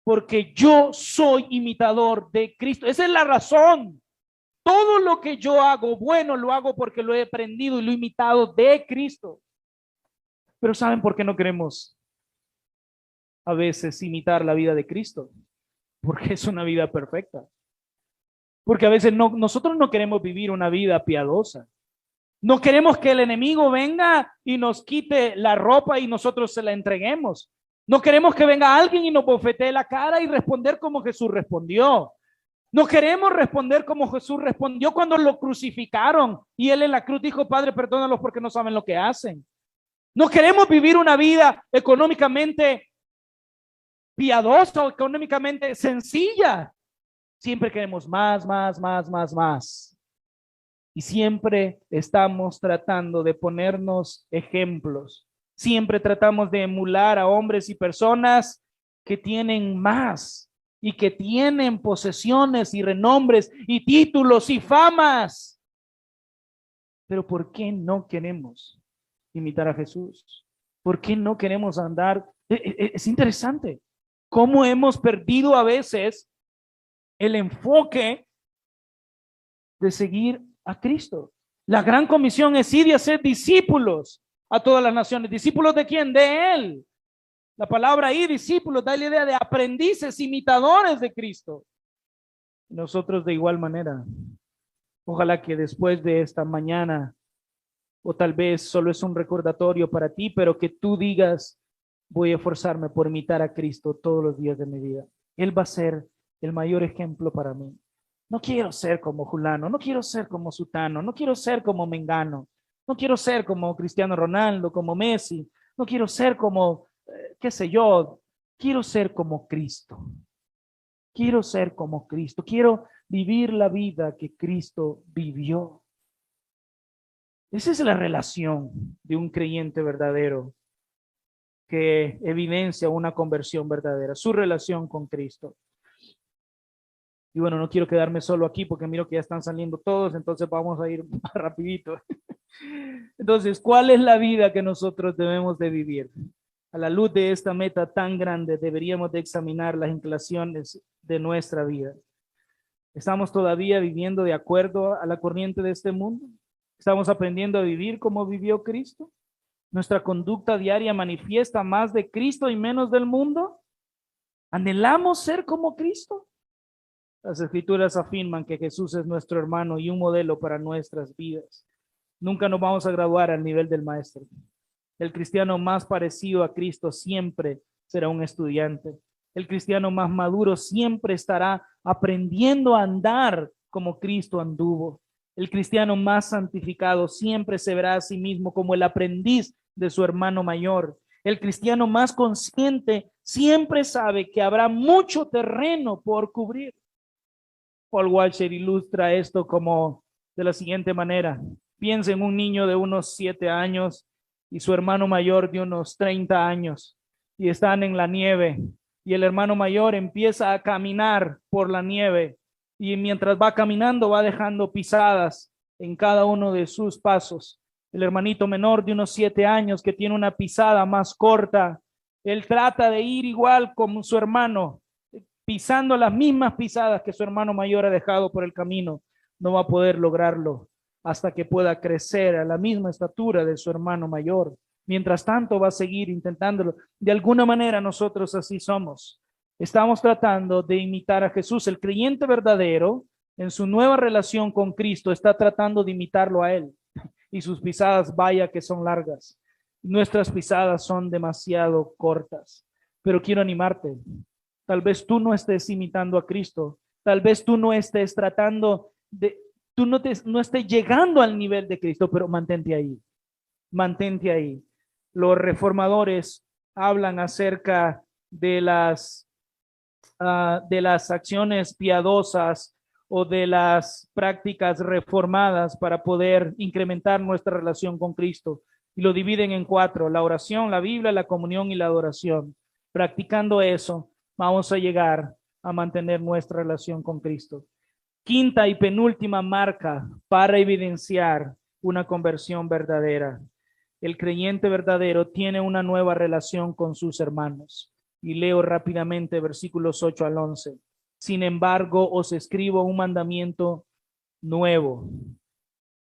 Porque yo soy imitador de Cristo. Esa es la razón. Todo lo que yo hago bueno lo hago porque lo he aprendido y lo he imitado de Cristo. Pero ¿saben por qué no queremos a veces imitar la vida de Cristo? Porque es una vida perfecta. Porque a veces nosotros no queremos vivir una vida piadosa. No queremos que el enemigo venga y nos quite la ropa y nosotros se la entreguemos. No queremos que venga alguien y nos bofetee la cara y responder como Jesús respondió. No queremos responder como Jesús respondió cuando lo crucificaron y él en la cruz dijo, Padre, perdónalos porque no saben lo que hacen. No queremos vivir una vida económicamente piadosa o económicamente sencilla. Siempre queremos más. Y siempre estamos tratando de ponernos ejemplos. Siempre tratamos de emular a hombres y personas que tienen más y que tienen posesiones y renombres y títulos y famas. Pero ¿por qué no queremos imitar a Jesús? ¿Por qué no queremos andar? Es interesante cómo hemos perdido a veces el enfoque de seguir a Cristo. La gran comisión es ir y hacer discípulos a todas las naciones. ¿Discípulos de quién? De Él. La palabra ahí, discípulos, da la idea de aprendices, imitadores de Cristo. Nosotros de igual manera. Ojalá que después de esta mañana, o tal vez solo es un recordatorio para ti, pero que tú digas, voy a esforzarme por imitar a Cristo todos los días de mi vida. Él va a ser el mayor ejemplo para mí. No quiero ser como Julano, no quiero ser como Sutano, no quiero ser como Mengano, no quiero ser como Cristiano Ronaldo, como Messi, no quiero ser como, qué sé yo, quiero ser como Cristo. Quiero ser como Cristo, quiero vivir la vida que Cristo vivió. Esa es la relación de un creyente verdadero que evidencia una conversión verdadera, su relación con Cristo. Y bueno, no quiero quedarme solo aquí porque miro que ya están saliendo todos, entonces vamos a ir más rapidito. Entonces, ¿cuál es la vida que nosotros debemos de vivir? A la luz de esta meta tan grande, deberíamos de examinar las inclinaciones de nuestra vida. ¿Estamos todavía viviendo de acuerdo a la corriente de este mundo? ¿Estamos aprendiendo a vivir como vivió Cristo? ¿Nuestra conducta diaria manifiesta más de Cristo y menos del mundo? ¿Anhelamos ser como Cristo? Las Escrituras afirman que Jesús es nuestro hermano y un modelo para nuestras vidas. Nunca nos vamos a graduar al nivel del maestro. El cristiano más parecido a Cristo siempre será un estudiante. El cristiano más maduro siempre estará aprendiendo a andar como Cristo anduvo. El cristiano más santificado siempre se verá a sí mismo como el aprendiz de su hermano mayor. El cristiano más consciente siempre sabe que habrá mucho terreno por cubrir. Paul Washer ilustra esto como de la siguiente manera. Piensa en un niño de unos 7 años y su hermano mayor de unos 30 años y están en la nieve y el hermano mayor empieza a caminar por la nieve y mientras va caminando va dejando pisadas en cada uno de sus pasos. El hermanito menor de unos 7 años que tiene una pisada más corta, él trata de ir igual como su hermano, pisando las mismas pisadas que su hermano mayor ha dejado por el camino. No va a poder lograrlo. hasta que pueda crecer a la misma estatura de su hermano mayor. Mientras tanto, va a seguir intentándolo. De alguna manera, nosotros así somos. Estamos tratando de imitar a Jesús. El creyente verdadero, en su nueva relación con Cristo, está tratando de imitarlo a Él. Y sus pisadas, vaya que son largas. Nuestras pisadas son demasiado cortas. Pero quiero animarte. Tal vez tú no estés imitando a Cristo. Tal vez tú no estés tratando de, tú no estés llegando al nivel de Cristo, pero mantente ahí. Mantente ahí. Los reformadores hablan acerca de las acciones piadosas o de las prácticas reformadas para poder incrementar nuestra relación con Cristo. Y lo dividen en 4: la oración, la Biblia, la comunión y la adoración. Practicando eso, vamos a llegar a mantener nuestra relación con Cristo. Quinta y penúltima marca para evidenciar una conversión verdadera. El creyente verdadero tiene una nueva relación con sus hermanos. Y leo rápidamente versículos 8 al 11. Sin embargo, os escribo un mandamiento nuevo,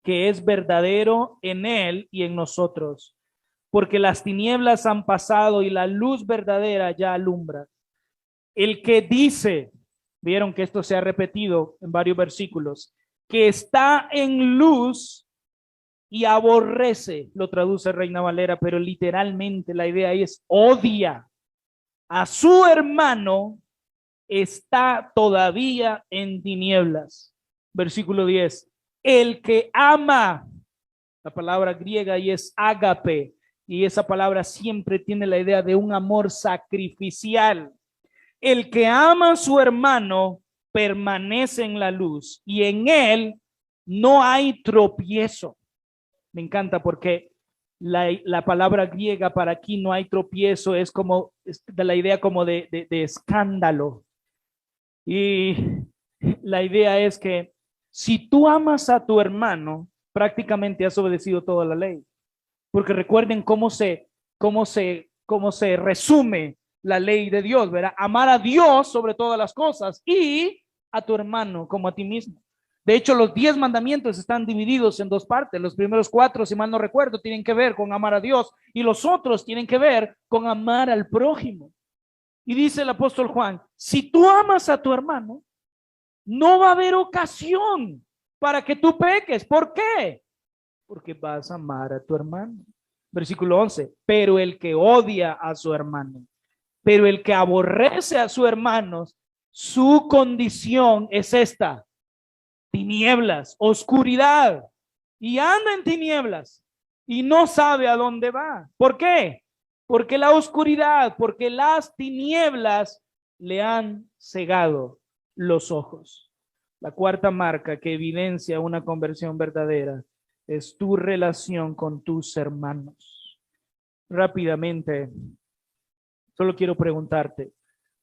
que es verdadero en él y en nosotros, porque las tinieblas han pasado y la luz verdadera ya alumbra. El que dice, vieron que esto se ha repetido en varios versículos, que está en luz y aborrece, lo traduce Reina Valera, pero literalmente la idea es odia a su hermano, está todavía en tinieblas. Versículo 10. El que ama, la palabra griega y es ágape, y esa palabra siempre tiene la idea de un amor sacrificial. El que ama a su hermano permanece en la luz y en él no hay tropiezo. Me encanta porque la palabra griega para aquí no hay tropiezo, es como de la idea como de escándalo. Y la idea es que si tú amas a tu hermano, prácticamente has obedecido toda la ley. Porque recuerden cómo se resume la ley de Dios, ¿verdad? Amar a Dios sobre todas las cosas y a tu hermano como a ti mismo. De hecho, los 10 mandamientos están divididos en 2 partes. Los primeros 4, si mal no recuerdo, tienen que ver con amar a Dios y los otros tienen que ver con amar al prójimo. Y dice el apóstol Juan, si tú amas a tu hermano, no va a haber ocasión para que tú peques. ¿Por qué? Porque vas a amar a tu hermano. Versículo 11, pero el que odia a su hermano, pero el que aborrece a sus hermanos, su condición es esta: tinieblas, oscuridad, y anda en tinieblas y no sabe a dónde va. ¿Por qué? Porque la oscuridad, porque las tinieblas le han cegado los ojos. La cuarta marca que evidencia una conversión verdadera es tu relación con tus hermanos. Rápidamente, solo quiero preguntarte,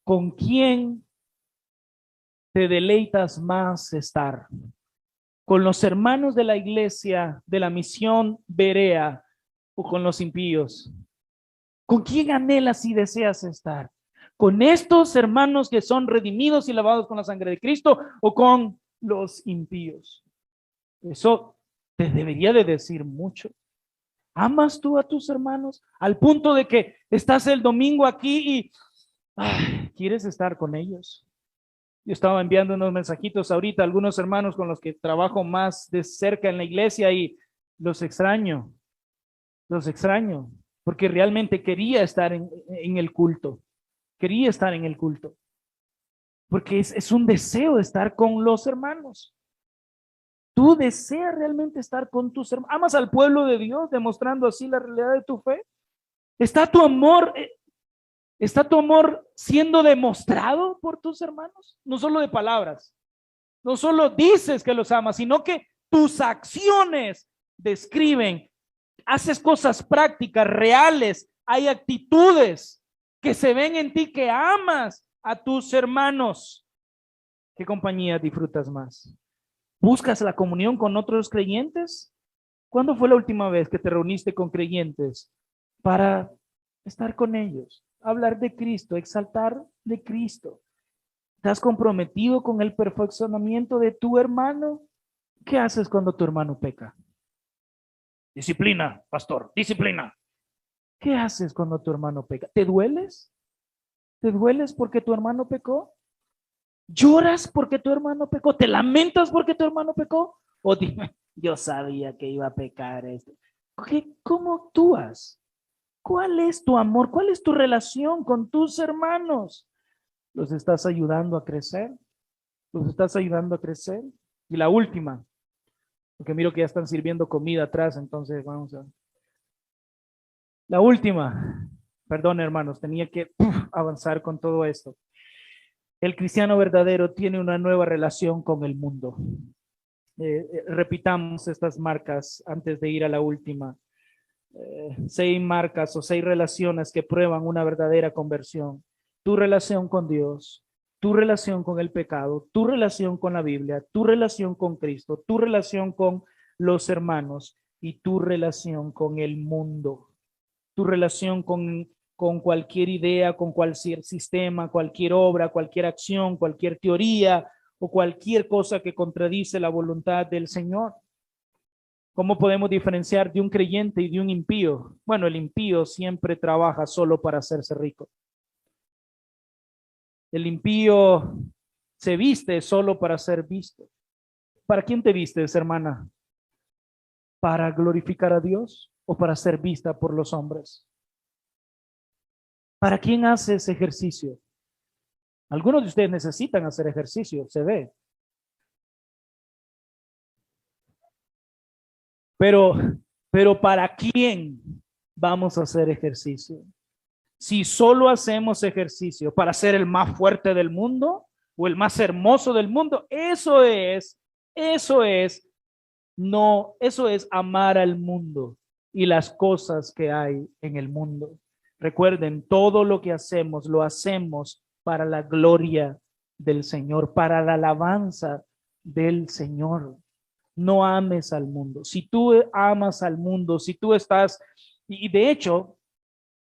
¿con quién te deleitas más estar? ¿Con los hermanos de la iglesia de la misión Berea o con los impíos? ¿Con quién anhelas y deseas estar? ¿Con estos hermanos que son redimidos y lavados con la sangre de Cristo o con los impíos? Eso te debería de decir mucho. ¿Amas tú a tus hermanos al punto de que estás el domingo aquí y quieres estar con ellos? Yo estaba enviando unos mensajitos ahorita a algunos hermanos con los que trabajo más de cerca en la iglesia y los extraño, porque realmente quería estar en el culto, quería estar en el culto, porque es un deseo de estar con los hermanos. ¿Tú deseas realmente estar con tus hermanos? ¿Amas al pueblo de Dios demostrando así la realidad de tu fe? ¿Está tu amor siendo demostrado por tus hermanos? No solo de palabras, no solo dices que los amas, sino que tus acciones describen, haces cosas prácticas, reales, hay actitudes que se ven en ti que amas a tus hermanos. ¿Qué compañía disfrutas más? ¿Buscas la comunión con otros creyentes? ¿Cuándo fue la última vez que te reuniste con creyentes para estar con ellos, hablar de Cristo, exaltar de Cristo? ¿Estás comprometido con el perfeccionamiento de tu hermano? ¿Qué haces cuando tu hermano peca? Disciplina, pastor, disciplina. ¿Qué haces cuando tu hermano peca? ¿Te dueles? ¿Te dueles porque tu hermano pecó? ¿Lloras porque tu hermano pecó? ¿Te lamentas porque tu hermano pecó? O dime, yo sabía que iba a pecar esto. ¿Cómo actúas? ¿Cuál es tu amor? ¿Cuál es tu relación con tus hermanos? ¿Los estás ayudando a crecer? ¿Los estás ayudando a crecer? Y la última, porque miro que ya están sirviendo comida atrás, entonces vamos a... La última, perdón hermanos, tenía que avanzar con todo esto. El cristiano verdadero tiene una nueva relación con el mundo. Repitamos estas marcas antes de ir a la última. 6 marcas o 6 relaciones que prueban una verdadera conversión. Tu relación con Dios, tu relación con el pecado, tu relación con la Biblia, tu relación con Cristo, tu relación con los hermanos y tu relación con el mundo. Tu relación con cualquier idea, con cualquier sistema, cualquier obra, cualquier acción, cualquier teoría o cualquier cosa que contradice la voluntad del Señor. ¿Cómo podemos diferenciar de un creyente y de un impío? Bueno, el impío siempre trabaja solo para hacerse rico. El impío se viste solo para ser visto. ¿Para quién te vistes, hermana? ¿Para glorificar a Dios o para ser vista por los hombres? ¿Para quién haces ejercicio? Algunos de ustedes necesitan hacer ejercicio, se ve. Pero, pero ¿para quién vamos a hacer ejercicio? Si solo hacemos ejercicio para ser el más fuerte del mundo o el más hermoso del mundo, eso es amar al mundo y las cosas que hay en el mundo. Recuerden, todo lo que hacemos, lo hacemos para la gloria del Señor, para la alabanza del Señor. No ames al mundo. Si tú amas al mundo, si tú estás, y de hecho,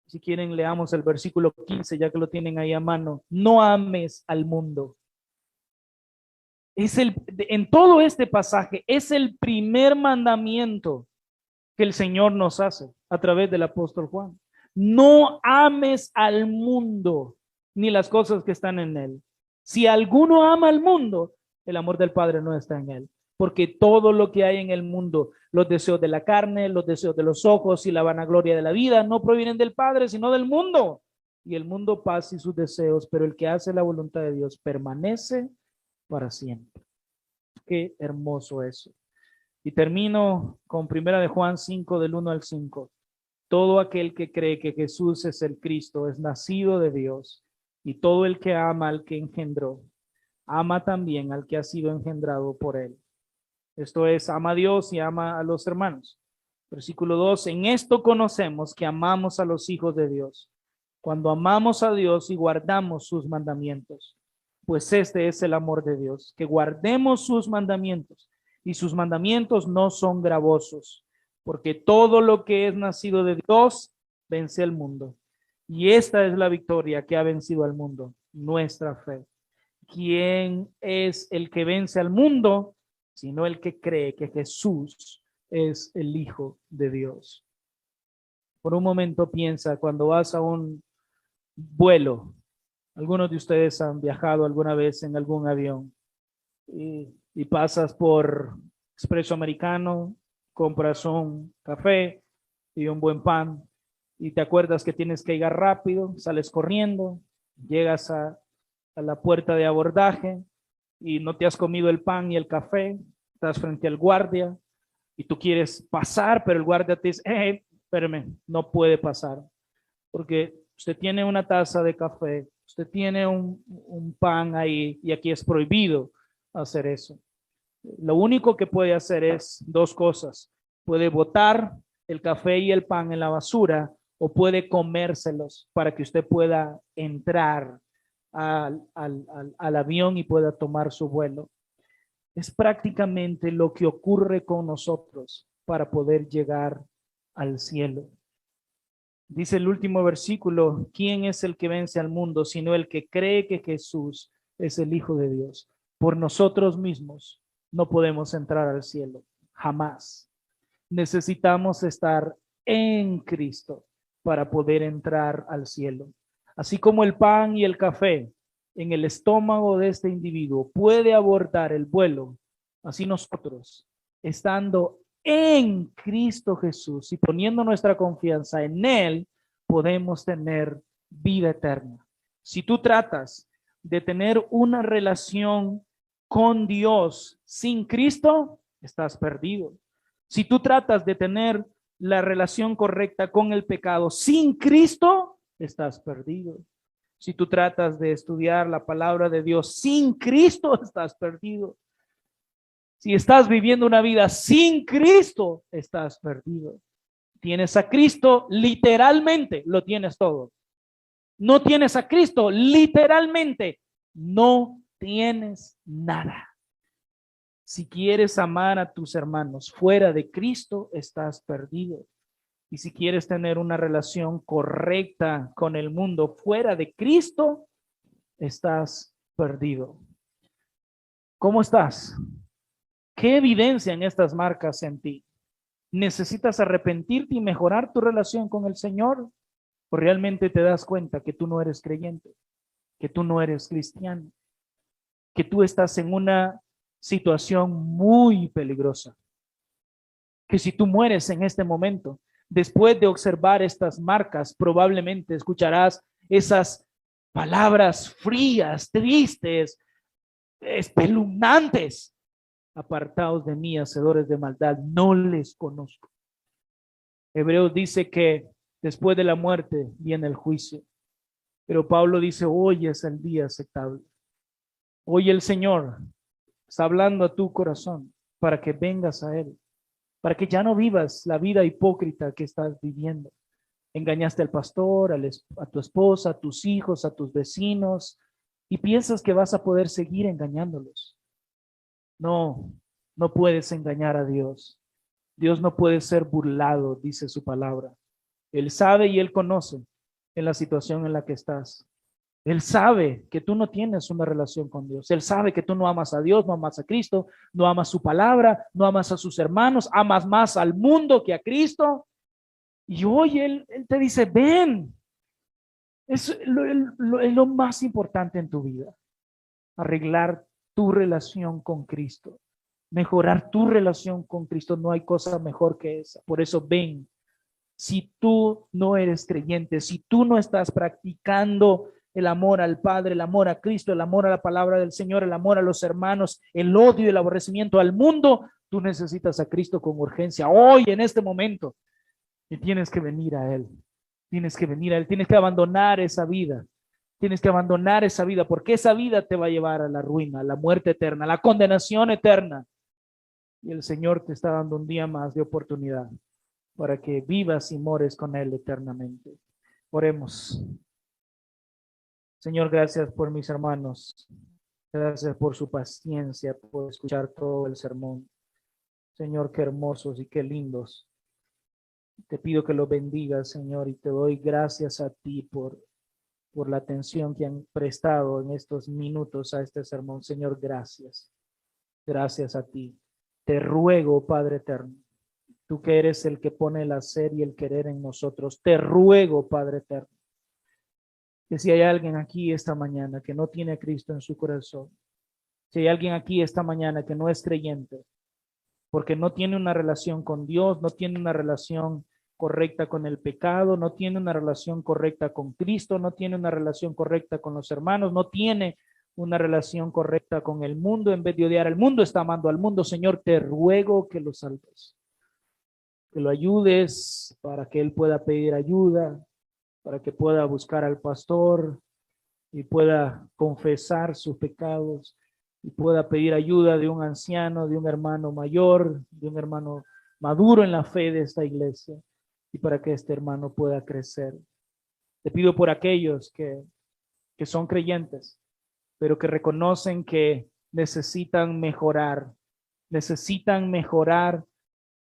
si quieren leamos el versículo 15, ya que lo tienen ahí a mano, no ames al mundo. En todo este pasaje, es el primer mandamiento que el Señor nos hace a través del apóstol Juan. No ames al mundo ni las cosas que están en él. Si alguno ama al mundo, el amor del Padre no está en él. Porque todo lo que hay en el mundo, los deseos de la carne, los deseos de los ojos y la vanagloria de la vida, no provienen del Padre, sino del mundo. Y el mundo pasa y sus deseos, pero el que hace la voluntad de Dios permanece para siempre. Qué hermoso eso. Y termino con primera de Juan 5, del 1 al 5. Todo aquel que cree que Jesús es el Cristo es nacido de Dios, y todo el que ama al que engendró, ama también al que ha sido engendrado por él. Esto es, ama a Dios y ama a los hermanos. Versículo 2, en esto conocemos que amamos a los hijos de Dios, cuando amamos a Dios y guardamos sus mandamientos. Pues este es el amor de Dios, que guardemos sus mandamientos, y sus mandamientos no son gravosos, porque todo lo que es nacido de Dios vence al mundo. Y esta es la victoria que ha vencido al mundo, nuestra fe. ¿Quién es el que vence al mundo? Sino el que cree que Jesús es el Hijo de Dios. Por un momento piensa, cuando vas a un vuelo, algunos de ustedes han viajado alguna vez en algún avión y pasas por Expreso Americano, compras un café y un buen pan y te acuerdas que tienes que llegar rápido, sales corriendo, llegas a la puerta de abordaje y no te has comido el pan y el café, estás frente al guardia y tú quieres pasar, pero el guardia te dice, espérame, no puede pasar, porque usted tiene una taza de café, usted tiene un pan ahí y aquí es prohibido hacer eso. Lo único que puede hacer es 2 cosas. Puede botar el café y el pan en la basura o puede comérselos para que usted pueda entrar al avión y pueda tomar su vuelo. Es prácticamente lo que ocurre con nosotros para poder llegar al cielo. Dice el último versículo, ¿quién es el que vence al mundo sino el que cree que Jesús es el Hijo de Dios? Por nosotros mismos no podemos entrar al cielo. Jamás. Necesitamos estar en Cristo para poder entrar al cielo. Así como el pan y el café en el estómago de este individuo puede abortar el vuelo, así nosotros, estando en Cristo Jesús y poniendo nuestra confianza en Él, podemos tener vida eterna. Si tú tratas de tener una relación con Dios sin Cristo, estás perdido. Si tú tratas de tener la relación correcta con el pecado sin Cristo, estás perdido. Si tú tratas de estudiar la palabra de Dios sin Cristo, estás perdido. Si estás viviendo una vida sin Cristo, estás perdido. Tienes a Cristo, literalmente lo tienes todo. No tienes a Cristo, literalmente no tienes nada. Si quieres amar a tus hermanos fuera de Cristo, estás perdido. Y si quieres tener una relación correcta con el mundo fuera de Cristo, estás perdido. ¿Cómo estás? ¿Qué evidencian estas marcas en ti? ¿Necesitas arrepentirte y mejorar tu relación con el Señor? ¿O realmente te das cuenta que tú no eres creyente, que tú no eres cristiano, que tú estás en una situación muy peligrosa? Que si tú mueres en este momento, después de observar estas marcas, probablemente escucharás esas palabras frías, tristes, espeluznantes. Apartaos de mí, hacedores de maldad, no les conozco. Hebreos dice que después de la muerte viene el juicio, pero Pablo dice, hoy es el día aceptable. Hoy el Señor está hablando a tu corazón para que vengas a Él, para que ya no vivas la vida hipócrita que estás viviendo. Engañaste al pastor, a tu esposa, a tus hijos, a tus vecinos, y piensas que vas a poder seguir engañándolos. No, no puedes engañar a Dios. Dios no puede ser burlado, dice su palabra. Él sabe y Él conoce en la situación en la que estás. Él sabe que tú no tienes una relación con Dios. Él sabe que tú no amas a Dios, no amas a Cristo, no amas su palabra, no amas a sus hermanos, amas más al mundo que a Cristo. Y hoy Él te dice, ven. Es lo más importante en tu vida. Arreglar tu relación con Cristo. Mejorar tu relación con Cristo. No hay cosa mejor que esa. Por eso ven. Si tú no eres creyente, si tú no estás practicando el amor al Padre, el amor a Cristo, el amor a la palabra del Señor, el amor a los hermanos, el odio y el aborrecimiento al mundo, tú necesitas a Cristo con urgencia, hoy, en este momento, y tienes que venir a Él, tienes que venir a Él, tienes que abandonar esa vida, porque esa vida te va a llevar a la ruina, a la muerte eterna, a la condenación eterna, y el Señor te está dando un día más de oportunidad para que vivas y mores con Él eternamente. Oremos. Señor, gracias por mis hermanos. Gracias por su paciencia, por escuchar todo el sermón. Señor, qué hermosos y qué lindos. Te pido que los bendigas, Señor, y te doy gracias a ti por la atención que han prestado en estos minutos a este sermón. Señor, gracias. Gracias a ti. Te ruego, Padre eterno, tú que eres el que pone el hacer y el querer en nosotros, te ruego, Padre eterno, que si hay alguien aquí esta mañana que no tiene a Cristo en su corazón, si hay alguien aquí esta mañana que no es creyente, porque no tiene una relación con Dios, no tiene una relación correcta con el pecado, no tiene una relación correcta con Cristo, no tiene una relación correcta con los hermanos, no tiene una relación correcta con el mundo, en vez de odiar al mundo, está amando al mundo. Señor, te ruego que lo salves, que lo ayudes para que él pueda pedir ayuda, para que pueda buscar al pastor y pueda confesar sus pecados y pueda pedir ayuda de un anciano, de un hermano mayor, de un hermano maduro en la fe de esta iglesia, y para que este hermano pueda crecer. Te pido por aquellos que son creyentes, pero que reconocen que necesitan mejorar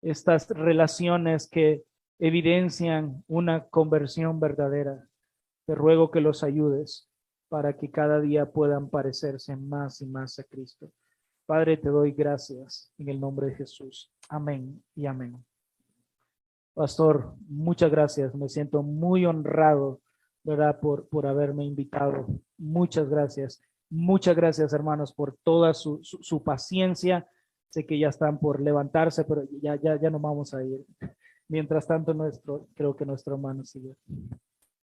estas relaciones que evidencian una conversión verdadera. Te ruego que los ayudes para que cada día puedan parecerse más y más a Cristo. Padre, te doy gracias en el nombre de Jesús. Amén y amén. Pastor, muchas gracias. Me siento muy honrado, ¿verdad? Por haberme invitado. Muchas gracias. Muchas gracias, hermanos, por toda su paciencia. Sé que ya están por levantarse, pero ya nos vamos a ir. Mientras tanto, creo que nuestro hermano sigue.